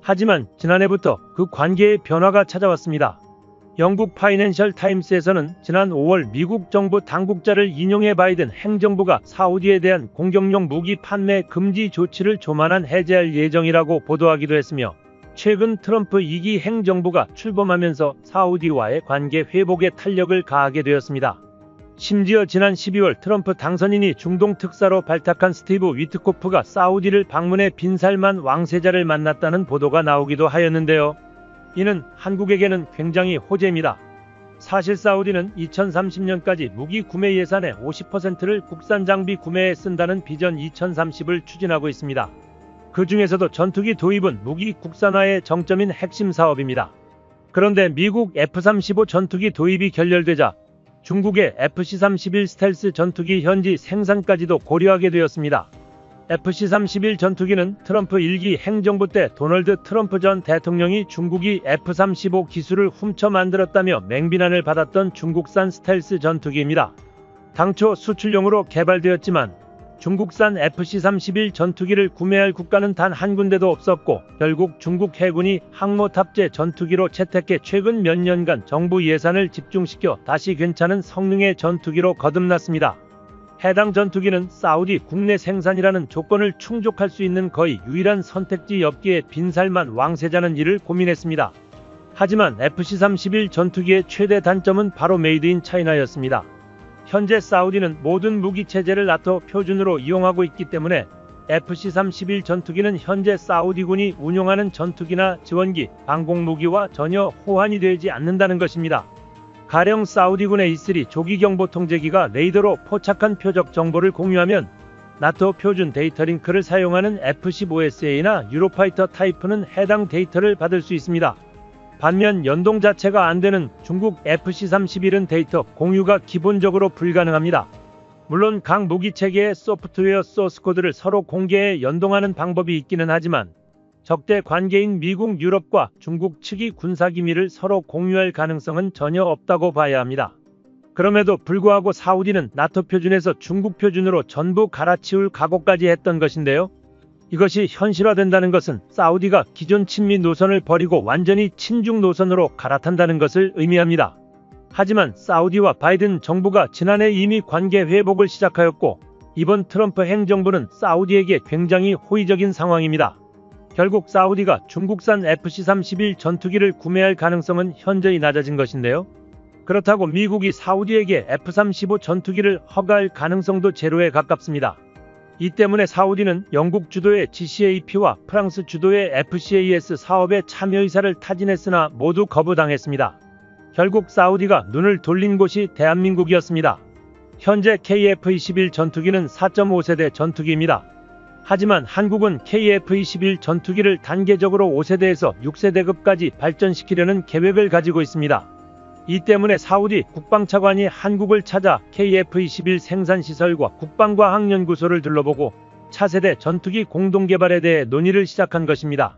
하지만 지난해부터 그 관계에 변화가 찾아왔습니다. 영국 파이낸셜 타임스에서는 지난 5월 미국 정부 당국자를 인용해 바이든 행정부가 사우디에 대한 공격용 무기 판매 금지 조치를 조만한 해제할 예정이라고 보도하기도 했으며 최근 트럼프 2기 행정부가 출범하면서 사우디와의 관계 회복에 탄력을 가하게 되었습니다. 심지어 지난 12월 트럼프 당선인이 중동 특사로 발탁한 스티브 위트코프가 사우디를 방문해 빈살만 왕세자를 만났다는 보도가 나오기도 하였는데요. 이는 한국에게는 굉장히 호재입니다. 사실 사우디는 2030년까지 무기 구매 예산의 50%를 국산 장비 구매에 쓴다는 비전 2030을 추진하고 있습니다. 그 중에서도 전투기 도입은 무기 국산화의 정점인 핵심 사업입니다. 그런데 미국 F-35 전투기 도입이 결렬되자 중국의 FC-31 스텔스 전투기 현지 생산까지도 고려하게 되었습니다. FC-31 전투기는 트럼프 1기 행정부 때 도널드 트럼프 전 대통령이 중국이 F-35 기술을 훔쳐 만들었다며 맹비난을 받았던 중국산 스텔스 전투기입니다. 당초 수출용으로 개발되었지만 중국산 FC-31 전투기를 구매할 국가는 단 한 군데도 없었고 결국 중국 해군이 항모 탑재 전투기로 채택해 최근 몇 년간 정부 예산을 집중시켜 다시 괜찮은 성능의 전투기로 거듭났습니다. 해당 전투기는 사우디 국내 생산이라는 조건을 충족할 수 있는 거의 유일한 선택지였기에 빈살만 왕세자는 이를 고민했습니다. 하지만 FC-31 전투기의 최대 단점은 바로 메이드 인 차이나였습니다. 현재 사우디는 모든 무기체제를 나토 표준으로 이용하고 있기 때문에 FC-31 전투기는 현재 사우디군이 운용하는 전투기나 지원기, 방공무기와 전혀 호환이 되지 않는다는 것입니다. 가령 사우디군의 E3 조기경보통제기가 레이더로 포착한 표적 정보를 공유하면 나토 표준 데이터 링크를 사용하는 F-15SA나 유로파이터 타이프는 해당 데이터를 받을 수 있습니다. 반면 연동 자체가 안되는 중국 FC-31은 데이터 공유가 기본적으로 불가능합니다. 물론 각 무기체계의 소프트웨어 소스코드를 서로 공개해 연동하는 방법이 있기는 하지만 적대 관계인 미국, 유럽과 중국 측이 군사기밀을 서로 공유할 가능성은 전혀 없다고 봐야 합니다. 그럼에도 불구하고 사우디는 나토 표준에서 중국 표준으로 전부 갈아치울 각오까지 했던 것인데요. 이것이 현실화된다는 것은 사우디가 기존 친미 노선을 버리고 완전히 친중 노선으로 갈아탄다는 것을 의미합니다. 하지만 사우디와 바이든 정부가 지난해 이미 관계 회복을 시작하였고 이번 트럼프 행정부는 사우디에게 굉장히 호의적인 상황입니다. 결국 사우디가 중국산 FC-31 전투기를 구매할 가능성은 현저히 낮아진 것인데요. 그렇다고 미국이 사우디에게 F-35 전투기를 허가할 가능성도 제로에 가깝습니다. 이 때문에 사우디는 영국 주도의 GCAP와 프랑스 주도의 FCAS 사업에 참여 의사를 타진했으나 모두 거부당했습니다. 결국 사우디가 눈을 돌린 곳이 대한민국이었습니다. 현재 KF-21 전투기는 4.5세대 전투기입니다. 하지만 한국은 KF-21 전투기를 단계적으로 5세대에서 6세대급까지 발전시키려는 계획을 가지고 있습니다. 이 때문에 사우디 국방차관이 한국을 찾아 KF-21 생산시설과 국방과학연구소를 둘러보고 차세대 전투기 공동개발에 대해 논의를 시작한 것입니다.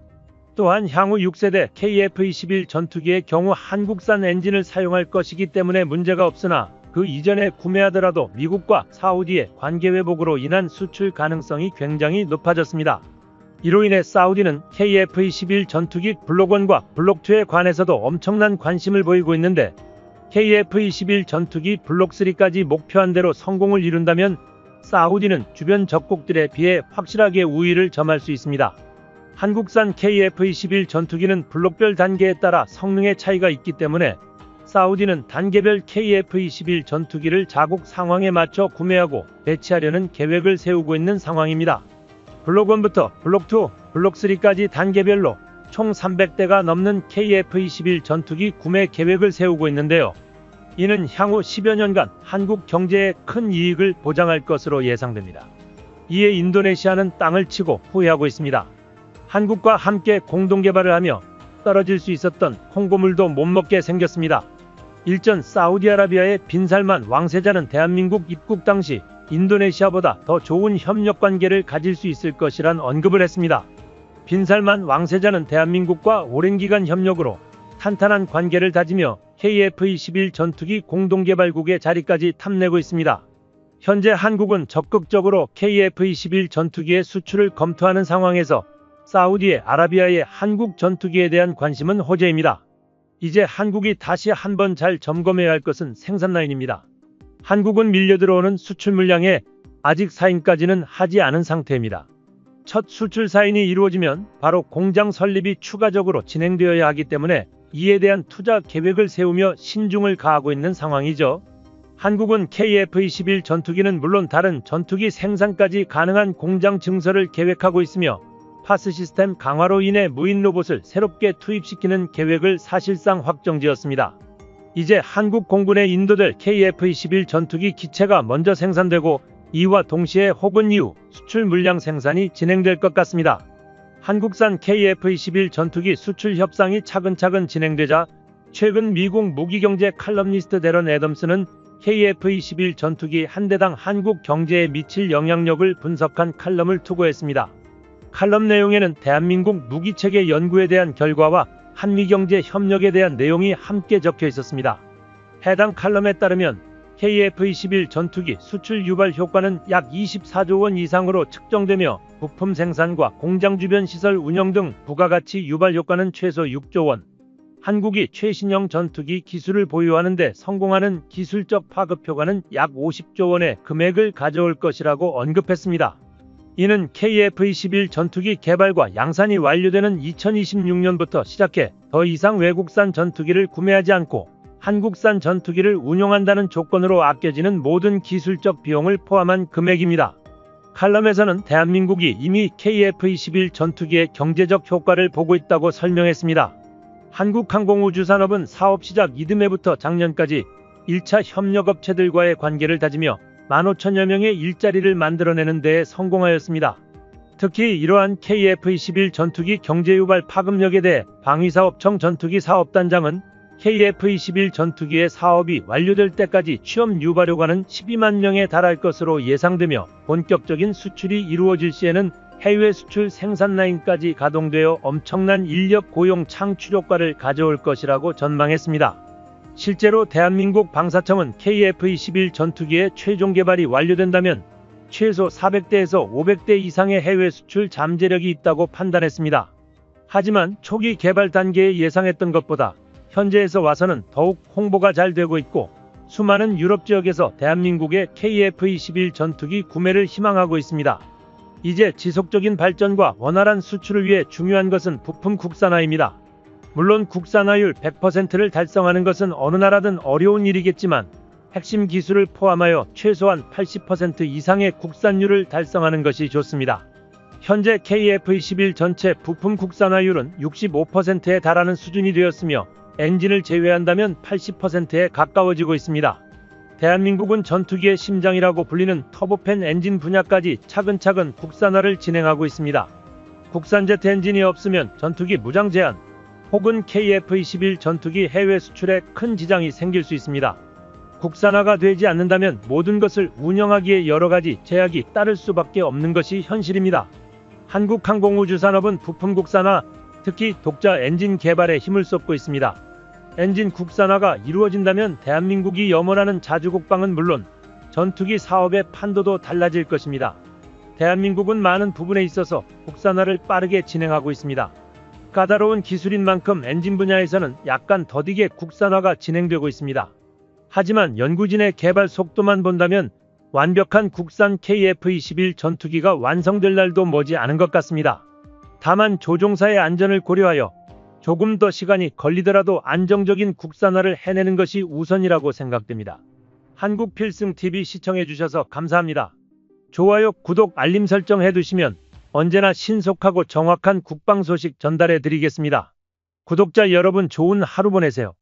또한 향후 6세대 KF-21 전투기의 경우 한국산 엔진을 사용할 것이기 때문에 문제가 없으나 그 이전에 구매하더라도 미국과 사우디의 관계 회복으로 인한 수출 가능성이 굉장히 높아졌습니다. 이로 인해 사우디는 KF-21 전투기 블록 1과 블록 2에 관해서도 엄청난 관심을 보이고 있는데 KF-21 전투기 블록 3까지 목표한 대로 성공을 이룬다면 사우디는 주변 적국들에 비해 확실하게 우위를 점할 수 있습니다. 한국산 KF-21 전투기는 블록별 단계에 따라 성능의 차이가 있기 때문에 사우디는 단계별 KF-21 전투기를 자국 상황에 맞춰 구매하고 배치하려는 계획을 세우고 있는 상황입니다. 블록 1부터 블록 2, 블록 3까지 단계별로 총 300대가 넘는 KF-21 전투기 구매 계획을 세우고 있는데요. 이는 향후 10여 년간 한국 경제에 큰 이익을 보장할 것으로 예상됩니다. 이에 인도네시아는 땅을 치고 후회하고 있습니다. 한국과 함께 공동개발을 하며 떨어질 수 있었던 콩고물도 못 먹게 생겼습니다. 일전 사우디아라비아의 빈살만 왕세자는 대한민국 입국 당시 인도네시아보다 더 좋은 협력 관계를 가질 수 있을 것이란 언급을 했습니다. 빈살만 왕세자는 대한민국과 오랜 기간 협력으로 탄탄한 관계를 다지며 KF-21 전투기 공동개발국의 자리까지 탐내고 있습니다. 현재 한국은 적극적으로 KF-21 전투기의 수출을 검토하는 상황에서 사우디 아라비아의 한국 전투기에 대한 관심은 호재입니다. 이제 한국이 다시 한번 잘 점검해야 할 것은 생산 라인입니다. 한국은 밀려들어오는 수출 물량에 아직 사인까지는 하지 않은 상태입니다. 첫 수출 사인이 이루어지면 바로 공장 설립이 추가적으로 진행되어야 하기 때문에 이에 대한 투자 계획을 세우며 신중을 가하고 있는 상황이죠. 한국은 KF-21 전투기는 물론 다른 전투기 생산까지 가능한 공장 증설을 계획하고 있으며 파스 시스템 강화로 인해 무인 로봇을 새롭게 투입시키는 계획을 사실상 확정지었습니다. 이제 한국 공군에 인도될 KF-21 전투기 기체가 먼저 생산되고 이와 동시에 혹은 이후 수출 물량 생산이 진행될 것 같습니다. 한국산 KF-21 전투기 수출 협상이 차근차근 진행되자 최근 미국 무기경제 칼럼니스트 데런 애덤스는 KF-21 전투기 한 대당 한국 경제에 미칠 영향력을 분석한 칼럼을 투고했습니다. 칼럼 내용에는 대한민국 무기체계 연구에 대한 결과와 한미경제 협력에 대한 내용이 함께 적혀 있었습니다. 해당 칼럼에 따르면 KF-21 전투기 수출 유발 효과는 약 24조 원 이상으로 측정되며 부품 생산과 공장 주변 시설 운영 등 부가가치 유발 효과는 최소 6조 원. 한국이 최신형 전투기 기술을 보유하는 데 성공하는 기술적 파급 효과는 약 50조 원의 금액을 가져올 것이라고 언급했습니다. 이는 KF-21 전투기 개발과 양산이 완료되는 2026년부터 시작해 더 이상 외국산 전투기를 구매하지 않고 한국산 전투기를 운용한다는 조건으로 아껴지는 모든 기술적 비용을 포함한 금액입니다. 칼럼에서는 대한민국이 이미 KF-21 전투기의 경제적 효과를 보고 있다고 설명했습니다. 한국항공우주산업은 사업 시작 이듬해부터 작년까지 1차 협력업체들과의 관계를 다지며 15,000여 명의 일자리를 만들어내는 데에 성공하였습니다. 특히 이러한 KF-21 전투기 경제유발 파급력에 대해 방위사업청 전투기 사업단장은 KF-21 전투기의 사업이 완료될 때까지 취업 유발효과는 12만 명에 달할 것으로 예상되며 본격적인 수출이 이루어질 시에는 해외 수출 생산 라인까지 가동되어 엄청난 인력 고용 창출 효과를 가져올 것이라고 전망했습니다. 실제로 대한민국 방사청은 KF-21 전투기의 최종 개발이 완료된다면 최소 400대에서 500대 이상의 해외 수출 잠재력이 있다고 판단했습니다. 하지만 초기 개발 단계에 예상했던 것보다 현재에서 와서는 더욱 홍보가 잘 되고 있고 수많은 유럽 지역에서 대한민국의 KF-21 전투기 구매를 희망하고 있습니다. 이제 지속적인 발전과 원활한 수출을 위해 중요한 것은 부품 국산화입니다. 물론 국산화율 100%를 달성하는 것은 어느 나라든 어려운 일이겠지만 핵심 기술을 포함하여 최소한 80% 이상의 국산율을 달성하는 것이 좋습니다. 현재 KF-21 전체 부품 국산화율은 65%에 달하는 수준이 되었으며 엔진을 제외한다면 80%에 가까워지고 있습니다. 대한민국은 전투기의 심장이라고 불리는 터보팬 엔진 분야까지 차근차근 국산화를 진행하고 있습니다. 국산 제트 엔진이 없으면 전투기 무장 제한 혹은 KF-21 전투기 해외 수출에 큰 지장이 생길 수 있습니다. 국산화가 되지 않는다면 모든 것을 운영하기에 여러가지 제약이 따를 수밖에 없는 것이 현실입니다. 한국항공우주산업은 부품 국산화, 특히 독자 엔진 개발에 힘을 쏟고 있습니다. 엔진 국산화가 이루어진다면 대한민국이 염원하는 자주국방은 물론 전투기 사업의 판도도 달라질 것입니다. 대한민국은 많은 부분에 있어서 국산화를 빠르게 진행하고 있습니다. 까다로운 기술인 만큼 엔진 분야에서는 약간 더디게 국산화가 진행되고 있습니다. 하지만 연구진의 개발 속도만 본다면 완벽한 국산 KF-21 전투기가 완성될 날도 머지 않은 것 같습니다. 다만 조종사의 안전을 고려하여 조금 더 시간이 걸리더라도 안정적인 국산화를 해내는 것이 우선이라고 생각됩니다. 한국필승TV 시청해주셔서 감사합니다. 좋아요, 구독, 알림 설정 해두시면 언제나 신속하고 정확한 국방 소식 전달해드리겠습니다. 구독자 여러분 좋은 하루 보내세요.